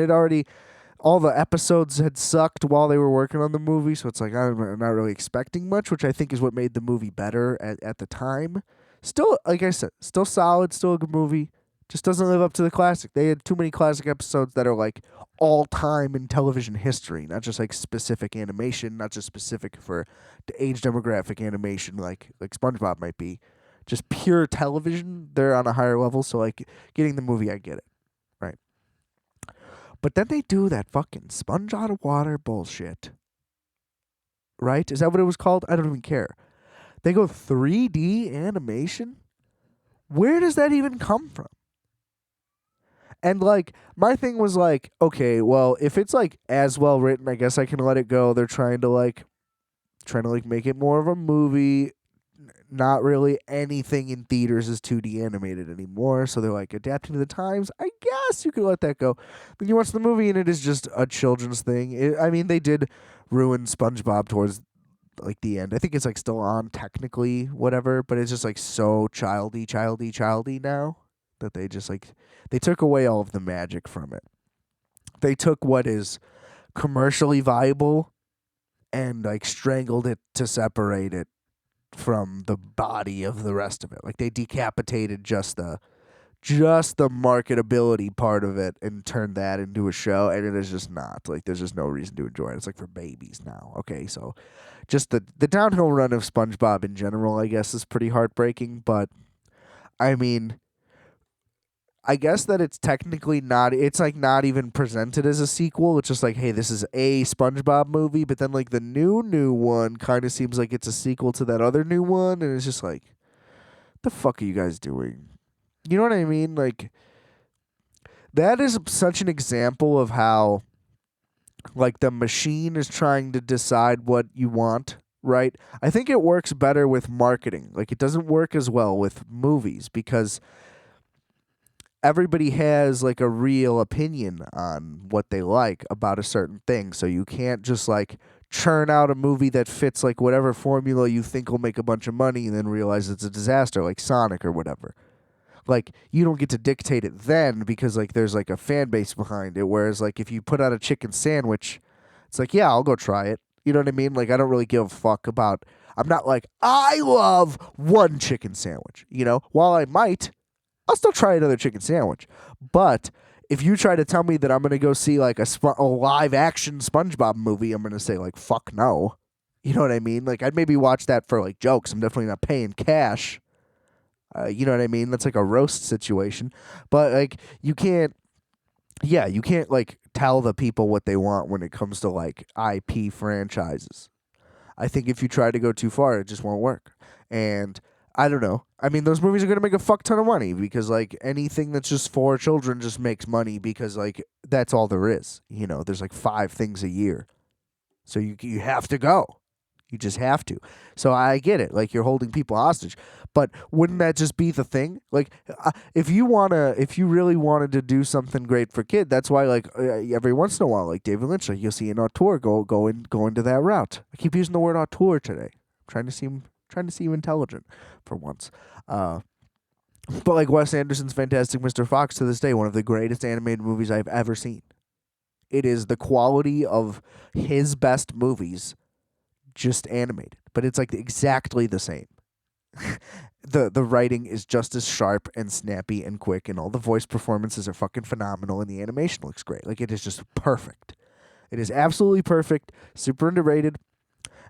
all the episodes had sucked while they were working on the movie, so it's like I'm not really expecting much, which I think is what made the movie better at the time. Still, like I said, still solid, still a good movie. Just doesn't live up to the classic. They had too many classic episodes that are like all time in television history, not just like specific animation, not just specific for the age demographic animation like SpongeBob might be. Just pure television, they're on a higher level, so like getting the movie, I get it. Right. But then they do that fucking sponge out of water bullshit. Right? Is that what it was called? I don't even care. They go 3D animation? Where does that even come from? And like my thing was like, okay, well, if it's like as well written, I guess I can let it go. They're trying to make it more of a movie. Not really anything in theaters is 2D animated anymore, so they're like adapting to the times. I guess you could let that go. But you watch the movie and it is just a children's thing. They did ruin SpongeBob towards like the end. I think it's like still on technically, whatever, but it's just like so childy now that they just like they took away all of the magic from it. They took what is commercially viable and like strangled it to separate it from the body of the rest of it. Like they decapitated just the marketability part of it and turned that into a show, and it is just not. Like there's just no reason to enjoy it. It's like for babies now. Okay, so just the downhill run of SpongeBob in general, I guess, is pretty heartbreaking, but I mean, I guess that it's technically not, it's like not even presented as a sequel. It's just like, hey, this is a SpongeBob movie, but then like the new one kind of seems like it's a sequel to that other new one, and it's just like, the fuck are you guys doing? You know what I mean? Like, that is such an example of how like the machine is trying to decide what you want, right? I think it works better with marketing. Like it doesn't work as well with movies because everybody has like a real opinion on what they like about a certain thing. So you can't just like churn out a movie that fits like whatever formula you think will make a bunch of money and then realize it's a disaster like Sonic or whatever. Like you don't get to dictate it then because like there's like a fan base behind it. Whereas like if you put out a chicken sandwich, it's like, yeah, I'll go try it. You know what I mean? Like I don't really give a fuck about, I'm not like, I love one chicken sandwich. You know, while I might, I'll still try another chicken sandwich. But if you try to tell me that I'm going to go see like a live action SpongeBob movie, I'm going to say like, fuck no. You know what I mean? Like I'd maybe watch that for like jokes. I'm definitely not paying cash. You know what I mean? That's like a roast situation. But like you can't like tell the people what they want when it comes to like IP franchises. I think if you try to go too far, it just won't work. And I don't know. I mean, those movies are going to make a fuck ton of money because like anything that's just for children just makes money because like that's all there is. You know, there's like 5 things a year. So you have to go. You just have to. So I get it. Like you're holding people hostage, but wouldn't that just be the thing? Like if you really wanted to do something great for kid, that's why like every once in a while, like David Lynch, like you'll see an auteur go into that route. I keep using the word auteur today. I'm trying to seem intelligent for once. But like Wes Anderson's Fantastic Mr. Fox to this day, one of the greatest animated movies I've ever seen. It is the quality of his best movies, just animated, but it's like exactly the same. The writing is just as sharp and snappy and quick, and all the voice performances are fucking phenomenal, and the animation looks great. Like it is just perfect. It is absolutely perfect, super underrated,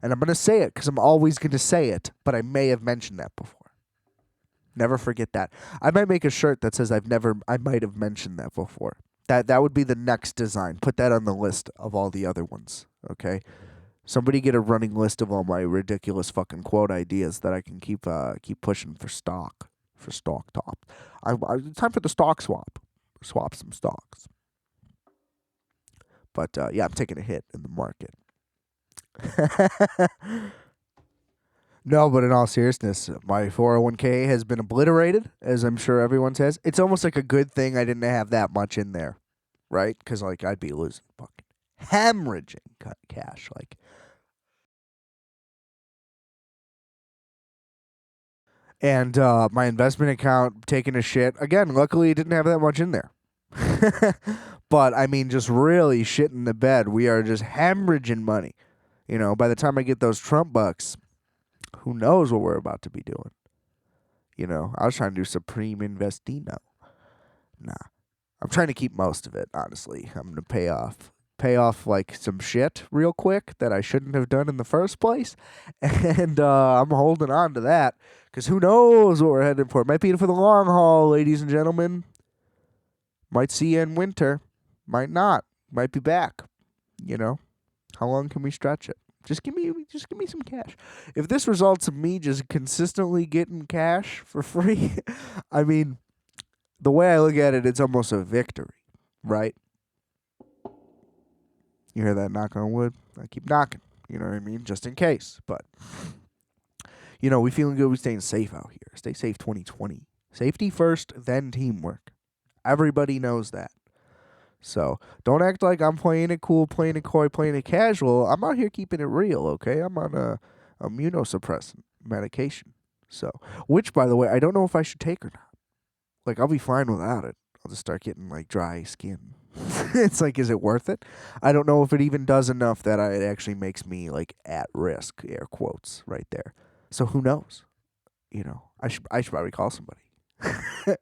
and I'm gonna say it because I'm always gonna say it, but I may have mentioned that before. Never forget that. I might make a shirt that says I might have mentioned that before. That would be the next design. Put that on the list of all the other ones. Okay. Somebody get a running list of all my ridiculous fucking quote ideas that I can keep pushing for stock top. Time for the stock swap. Swap some stocks. But yeah, I'm taking a hit in the market. No, but in all seriousness, my 401k has been obliterated, as I'm sure everyone says. It's almost like a good thing I didn't have that much in there, right? Because like I'd be losing fucking hemorrhaging cash, like. And my investment account taking a shit again. Luckily, it didn't have that much in there. But I mean, just really shitting the bed. We are just hemorrhaging money. You know, by the time I get those Trump bucks, who knows what we're about to be doing? You know, I was trying to do Supreme Investino. Nah, I'm trying to keep most of it. Honestly, I'm gonna pay off like some shit real quick that I shouldn't have done in the first place, and I'm holding on to that because who knows what we're heading for? Might be for the long haul, ladies and gentlemen. Might see you in winter, might not, might be back. You know, how long can we stretch it? Just give me some cash. If this results in me just consistently getting cash for free, I mean, the way I look at it, it's almost a victory, right? You hear that knock on wood? I keep knocking. You know what I mean? Just in case. But, you know, we feeling good. We staying safe out here. Stay safe 2020. Safety first, then teamwork. Everybody knows that. So don't act like I'm playing it cool, playing it coy, playing it casual. I'm out here keeping it real, okay? I'm on a immunosuppressant medication. So, which, by the way, I don't know if I should take or not. Like, I'll be fine without it. I'll just start getting, like, dry skin. It's like, is it worth it? I don't know if it even does enough that it actually makes me, like, at risk, air quotes, right there. So who knows? You know, I should probably call somebody.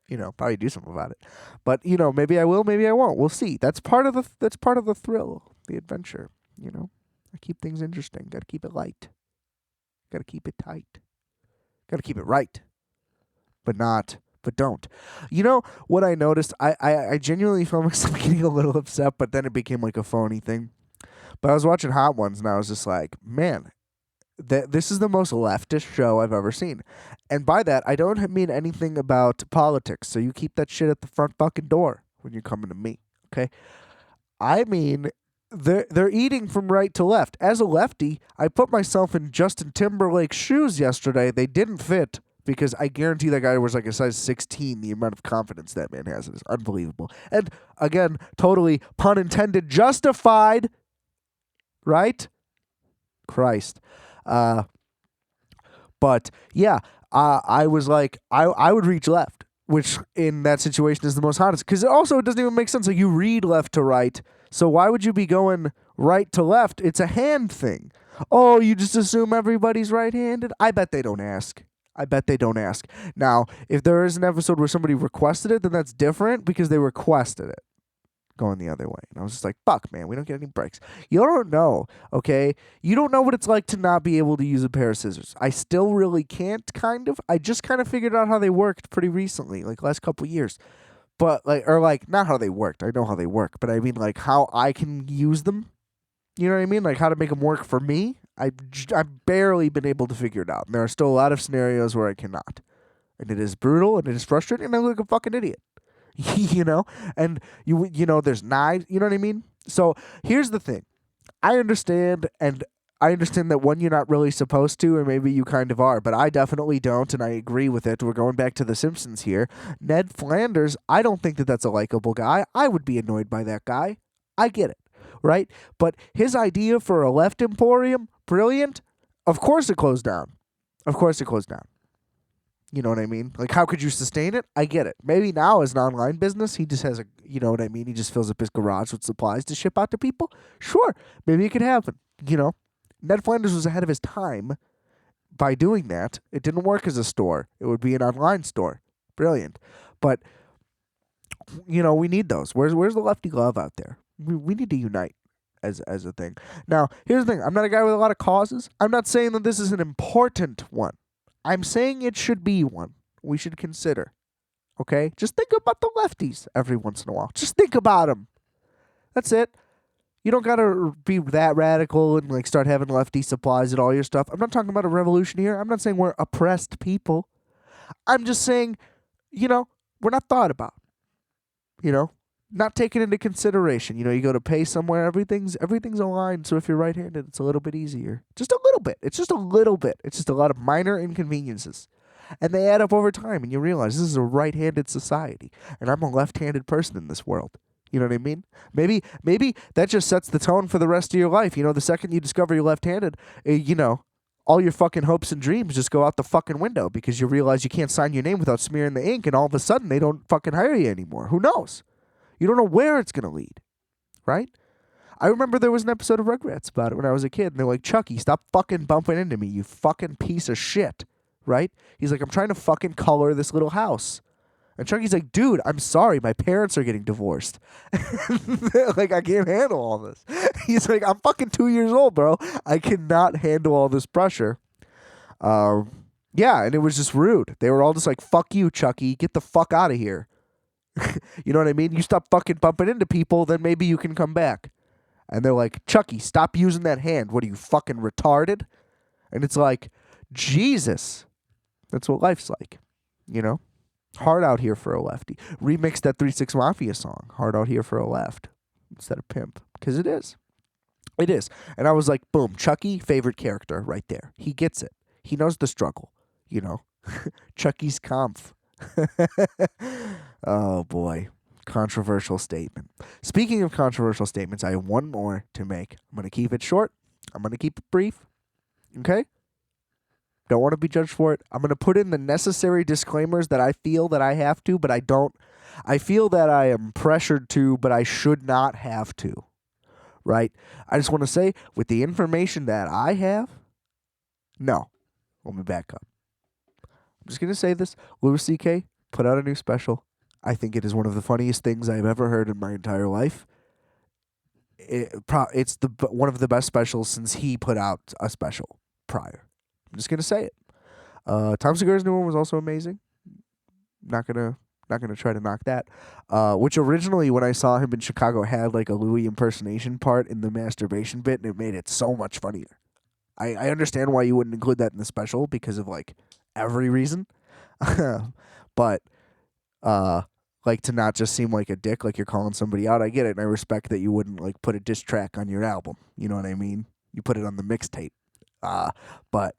You know, probably do something about it. But, you know, maybe I will, maybe I won't. We'll see. That's part of the thrill, the adventure, you know. I keep things interesting. Got to keep it light. Got to keep it tight. Got to keep it right. But don't. You know what I noticed? I genuinely felt myself getting a little upset, but then it became like a phony thing. But I was watching Hot Ones, and I was just like, man, this is the most leftist show I've ever seen. And by that, I don't mean anything about politics, so you keep that shit at the front fucking door when you're coming to me, okay? I mean, they're eating from right to left. As a lefty, I put myself in Justin Timberlake's shoes yesterday. They didn't fit because I guarantee that guy was like a size 16. The amount of confidence that man has is unbelievable. And again, totally, pun intended, justified, right? Christ. But yeah, I was like, I would reach left, which in that situation is the most honest. Because it doesn't even make sense. Like you read left to right. So why would you be going right to left? It's a hand thing. Oh, you just assume everybody's right-handed? I bet they don't ask. Now, if there is an episode where somebody requested it, then that's different because they requested it. going the other way. And I was just like, fuck, man, we don't get any breaks. You don't know, okay? You don't know what it's like to not be able to use a pair of scissors. I still really can't, kind of. I just kind of figured out how they worked pretty recently, like last couple years. But, like, or like, not how they worked. I know how they work, but I mean, like, how I can use them. You know what I mean? Like, how to make them work for me. I've barely been able to figure it out. And there are still a lot of scenarios where I cannot. And it is brutal, and it is frustrating, and I look like a fucking idiot. You know? And, you know, there's knives. You know what I mean? So, here's the thing. I understand, and I understand that one, you're not really supposed to, or maybe you kind of are, but I definitely don't, and I agree with it. We're going back to The Simpsons here. Ned Flanders, I don't think that that's a likable guy. I would be annoyed by that guy. I get it, right? But his idea for a left emporium, brilliant. Of course it closed down. Of course it closed down. You know what I mean? Like, how could you sustain it? I get it. Maybe now as an online business, he just has a, you know what I mean? He just fills up his garage with supplies to ship out to people. Sure, maybe it could happen, you know? Ned Flanders was ahead of his time by doing that. It didn't work as a store. It would be an online store. Brilliant. But, you know, we need those. Where's the lefty glove out there? We need to unite as a thing. Now, here's the thing. I'm not a guy with a lot of causes. I'm not saying that this is an important one. I'm saying it should be one we should consider. Okay? Just think about the lefties every once in a while. Just think about them. That's it. You don't got to be that radical and like start having lefty supplies and all your stuff. I'm not talking about a revolution here. I'm not saying we're oppressed people. I'm just saying, you know, we're not thought about. You know, not taken into consideration. You know, you go to pay somewhere, everything's aligned. So if you're right-handed, it's a little bit easier. Just a little bit. It's just a little bit. It's just a lot of minor inconveniences. And they add up over time, and you realize this is a right-handed society, and I'm a left-handed person in this world. You know what I mean? Maybe that just sets the tone for the rest of your life. You know, the second you discover you're left-handed, you know, all your fucking hopes and dreams just go out the fucking window because you realize you can't sign your name without smearing the ink, and all of a sudden they don't fucking hire you anymore. Who knows? You don't know where it's going to lead, right? I remember there was an episode of Rugrats about it when I was a kid, and they're like, Chucky, stop fucking bumping into me, you fucking piece of shit, right? He's like, I'm trying to fucking color this little house. And Chucky's like, dude, I'm sorry, my parents are getting divorced. Like, I can't handle all this. He's like, I'm fucking 2 years old, bro. I cannot handle all this pressure. Yeah, and it was just rude. They were all just like, fuck you, Chucky. Get the fuck out of here. You know what I mean? You stop fucking bumping into people, then maybe you can come back. And they're like, Chucky, stop using that hand. What are you, fucking retarded? And it's like, Jesus. That's what life's like, you know? Hard out here for a lefty. Remix that 3-6 Mafia song, Hard Out Here for a Left, instead of Pimp. Because it is. It is. And I was like, boom, Chucky, favorite character right there. He gets it. He knows the struggle, you know. Chucky's Kampf. Oh, boy. Controversial statement. Speaking of controversial statements, I have one more to make. I'm going to keep it short. I'm going to keep it brief. Okay? Don't want to be judged for it. I'm going to put in the necessary disclaimers that I feel that I have to, but I don't. I feel that I am pressured to, but I should not have to. Right? I just want to say, with the information that I have, no. Let me back up. I'm just going to say this. Louis C.K. put out a new special. I think it is one of the funniest things I've ever heard in my entire life. It's one of the best specials since he put out a special prior. I'm just gonna say it. Tom Segura's new one was also amazing. Not gonna try to knock that. Which originally, when I saw him in Chicago, had like a Louis impersonation part in the masturbation bit, and it made it so much funnier. I understand why you wouldn't include that in the special because of like every reason, but like to not just seem like a dick, like you're calling somebody out. I get it, and I respect that you wouldn't like put a diss track on your album. You know what I mean? You put it on the mixtape. But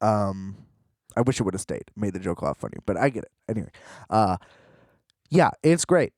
I wish it would have stayed. Made the joke a lot funnier, but I get it. Anyway, yeah, it's great.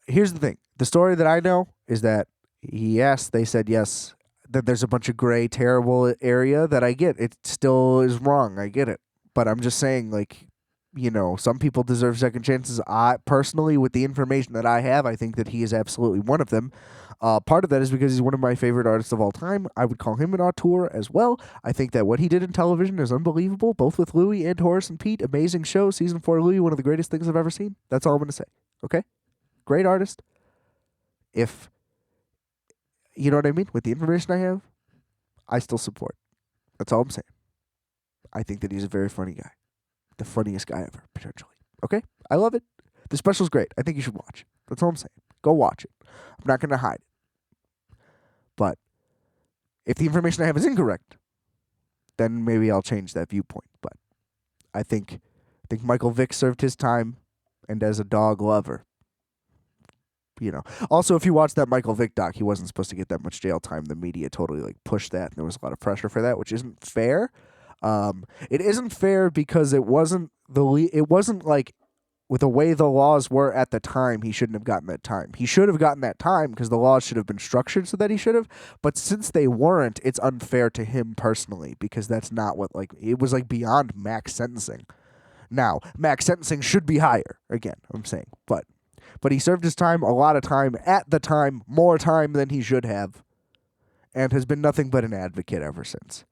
Here's the thing. The story that I know is that they said yes, that there's a bunch of gray, terrible area that I get. It still is wrong. I get it. But I'm just saying, like, you know, some people deserve second chances. I personally, with the information that I have, I think that he is absolutely one of them. Part of that is because he's one of my favorite artists of all time. I would call him an auteur as well. I think that what he did in television is unbelievable, both with Louis and Horace and Pete. Amazing show. Season 4 Louis, one of the greatest things I've ever seen. That's all I'm going to say. Okay? great artist. If, you know what I mean? With the information I have, I still support. That's all I'm saying. I think that he's a very funny guy. The funniest guy ever, potentially. Okay? I love it. The special's great. I think you should watch it. That's all I'm saying. Go watch it. I'm not going to hide it. But if the information I have is incorrect, then maybe I'll change that viewpoint. But I think Michael Vick served his time, and as a dog lover, you know. Also, if you watch that Michael Vick doc, he wasn't supposed to get that much jail time. The media totally like pushed that, and there was a lot of pressure for that, which isn't fair. It isn't fair because it wasn't like with the way the laws were at the time, he shouldn't have gotten that time. He should have gotten that time because the laws should have been structured so that he should have. But since they weren't, it's unfair to him personally because that's not what, like, it was like beyond max sentencing. Now, max sentencing should be higher, again, I'm saying. But he served his time, a lot of time, at the time, more time than he should have, and has been nothing but an advocate ever since.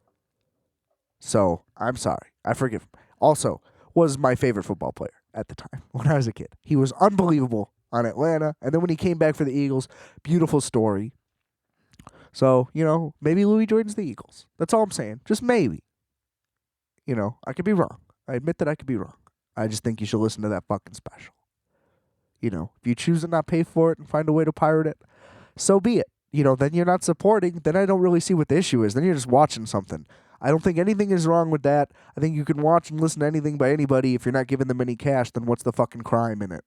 So, I'm sorry. I forgive him. Also, was my favorite football player at the time when I was a kid. He was unbelievable on Atlanta, and then when he came back for the Eagles, beautiful story. So, you know, maybe Louis Jordan's the Eagles. That's all I'm saying. Just maybe. You know, I could be wrong. I admit that I could be wrong. I just think you should listen to that fucking special. You know, if you choose to not pay for it and find a way to pirate it, so be it. You know, then you're not supporting. Then I don't really see what the issue is. Then you're just watching something. I don't think anything is wrong with that. I think you can watch and listen to anything by anybody. If you're not giving them any cash, then what's the fucking crime in it?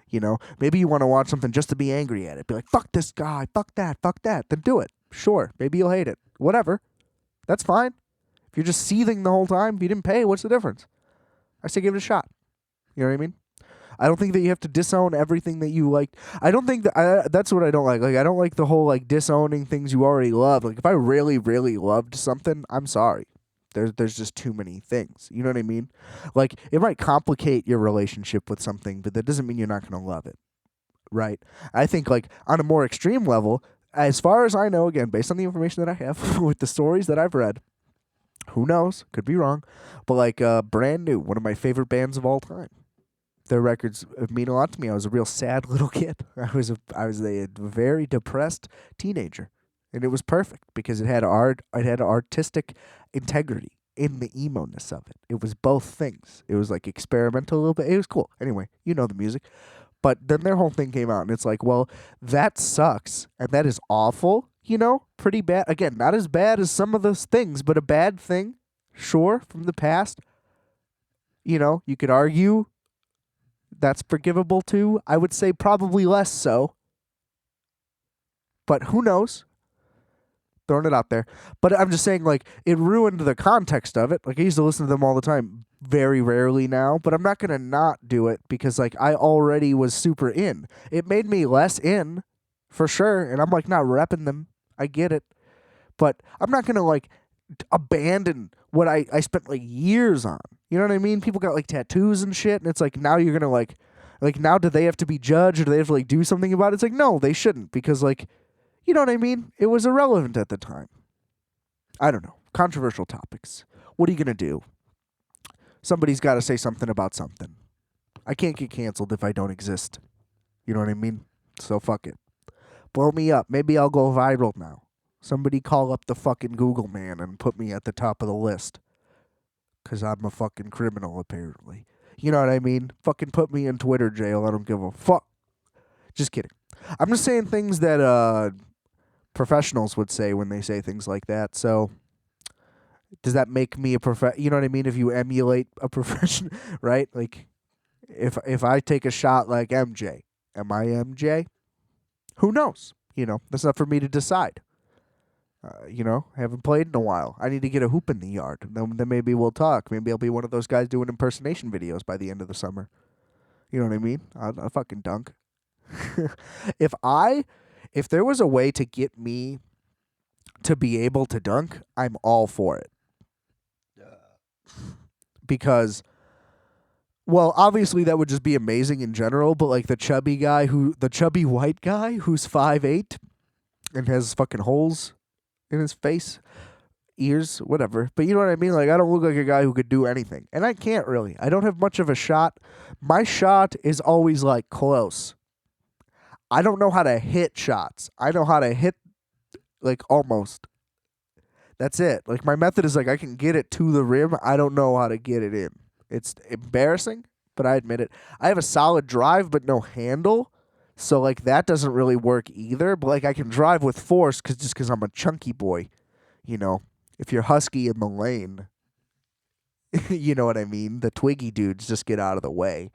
You know, maybe you want to watch something just to be angry at it. Be like, fuck this guy, fuck that. Then do it. Sure, maybe you'll hate it. Whatever. That's fine. If you're just seething the whole time, if you didn't pay, what's the difference? I say give it a shot. You know what I mean? I don't think that you have to disown everything that you like. I don't think that that's what I don't like. Like, I don't like the whole like disowning things you already love. Like, if I really, really loved something, I'm sorry. There's just too many things. You know what I mean? Like, it might complicate your relationship with something, but that doesn't mean you're not going to love it. Right? I think, like, on a more extreme level, as far as I know, again, based on the information that I have with the stories that I've read, who knows? Could be wrong. But, like, Brand New, one of my favorite bands of all time. Their records mean a lot to me. I was a real sad little kid. I was a very depressed teenager. And it was perfect because it had artistic integrity in the emo-ness of it. It was both things. It was like experimental a little bit. It was cool. Anyway, you know the music. But then their whole thing came out, and it's like, well, that sucks, and that is awful, you know? Pretty bad. Again, not as bad as some of those things, but a bad thing, sure, from the past. You know, you could argue that's forgivable too. I would say probably less so. But who knows? Throwing it out there. But I'm just saying, like, it ruined the context of it. Like, I used to listen to them all the time. Very rarely now. But I'm not going to not do it because, like, I already was super in. It made me less in, for sure. And I'm, like, not repping them. I get it. But I'm not going to, like, abandon what I spent, like, years on. You know what I mean? People got, like, tattoos and shit. And it's like, now you're going to, like, now do they have to be judged? Or do they have to, like, do something about it? It's like, no, they shouldn't. Because, like, you know what I mean? It was irrelevant at the time. I don't know. Controversial topics. What are you going to do? Somebody's got to say something about something. I can't get canceled if I don't exist. You know what I mean? So fuck it. Blow me up. Maybe I'll go viral now. Somebody call up the fucking Google man and put me at the top of the list. Because I'm a fucking criminal, apparently. You know what I mean? Fucking put me in Twitter jail. I don't give a fuck. Just kidding. I'm just saying things that professionals would say when they say things like that. So, does that make me a you know what I mean? If you emulate a profession, right? Like, if I take a shot like MJ, am I MJ? Who knows? You know, that's not for me to decide. You know, I haven't played in a while. I need to get a hoop in the yard. Then maybe we'll talk. Maybe I'll be one of those guys doing impersonation videos by the end of the summer. You know what I mean? I'll fucking dunk. If there was a way to get me to be able to dunk, I'm all for it. Because, well, obviously that would just be amazing in general, but like the chubby white guy who's 5'8" and has fucking holes in his face, ears, whatever. But you know what I mean? Like, I don't look like a guy who could do anything. And I can't really. I don't have much of a shot. My shot is always like close. I don't know how to hit shots. I know how to hit, like, almost. That's it. Like, my method is, like, I can get it to the rim. I don't know how to get it in. It's embarrassing, but I admit it. I have a solid drive, but no handle. So, like, that doesn't really work either. But, like, I can drive with force just because I'm a chunky boy. You know, if you're husky in the lane, you know what I mean? The twiggy dudes just get out of the way.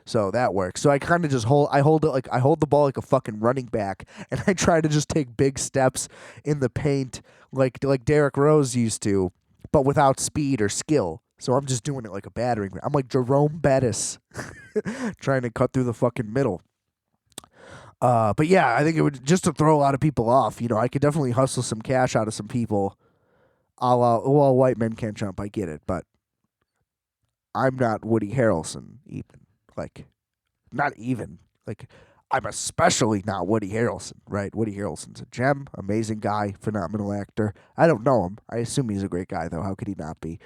So that works. So I kind of just hold the ball like a fucking running back, and I try to just take big steps in the paint like Derrick Rose used to, but without speed or skill. So I'm just doing it like a battering ram. I'm like Jerome Bettis trying to cut through the fucking middle. But yeah, I think it would just to throw a lot of people off. You know, I could definitely hustle some cash out of some people. Well, white men can't jump. I get it, but I'm not Woody Harrelson even. Like, not even. Like, I'm especially not Woody Harrelson, right? Woody Harrelson's a gem, amazing guy, phenomenal actor. I don't know him. I assume he's a great guy, though. How could he not be?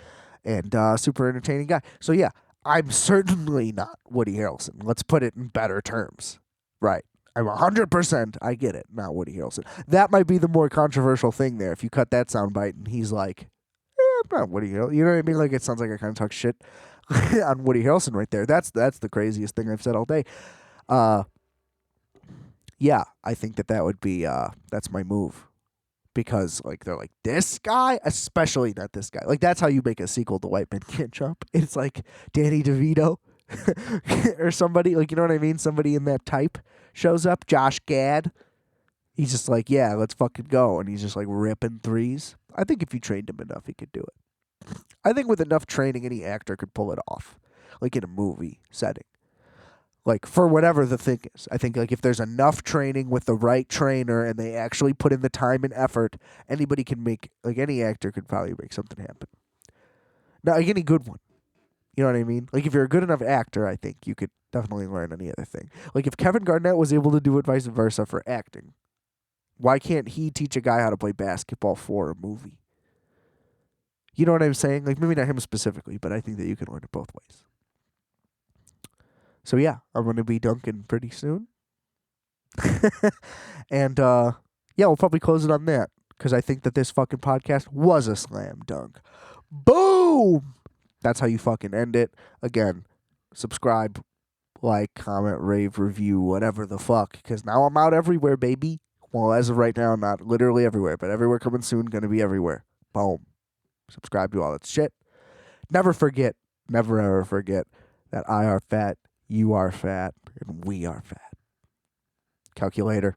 And super entertaining guy. So, yeah, I'm certainly not Woody Harrelson. Let's put it in better terms. Right. I'm 100%, I get it, not Woody Harrelson. That might be the more controversial thing there. If you cut that soundbite and he's like, I'm not Woody Harrelson. You know what I mean? Like, it sounds like I kind of talk shit on Woody Harrelson right there. That's the craziest thing I've said all day. Yeah, I think that would be that's my move, because like they're like, this guy, especially not this guy. Like, that's how you make a sequel to White Men Can't Jump. It's like Danny DeVito or somebody, like, you know what I mean? Somebody in that type shows up. Josh Gad. He's just like, yeah, let's fucking go, and he's just like ripping threes. I think if you trained him enough, he could do it. I think with enough training, any actor could pull it off, like in a movie setting. Like, for whatever the thing is. I think, like, if there's enough training with the right trainer and they actually put in the time and effort, anybody can make, like, any actor could probably make something happen. Now, like, any good one. You know what I mean? Like, if you're a good enough actor, I think you could definitely learn any other thing. Like, if Kevin Garnett was able to do it vice versa for acting, why can't he teach a guy how to play basketball for a movie? You know what I'm saying? Like, maybe not him specifically, but I think that you can learn it both ways. So, yeah, I'm going to be dunking pretty soon. And, yeah, we'll probably close it on that, because I think that this fucking podcast was a slam dunk. Boom! That's how you fucking end it. Again, subscribe, like, comment, rave, review, whatever the fuck, because now I'm out everywhere, baby. Well, as of right now, not literally everywhere, but everywhere coming soon, going to be everywhere. Boom. Subscribe to all that shit. Never ever forget that I are fat, you are fat, and we are fat. Calculator.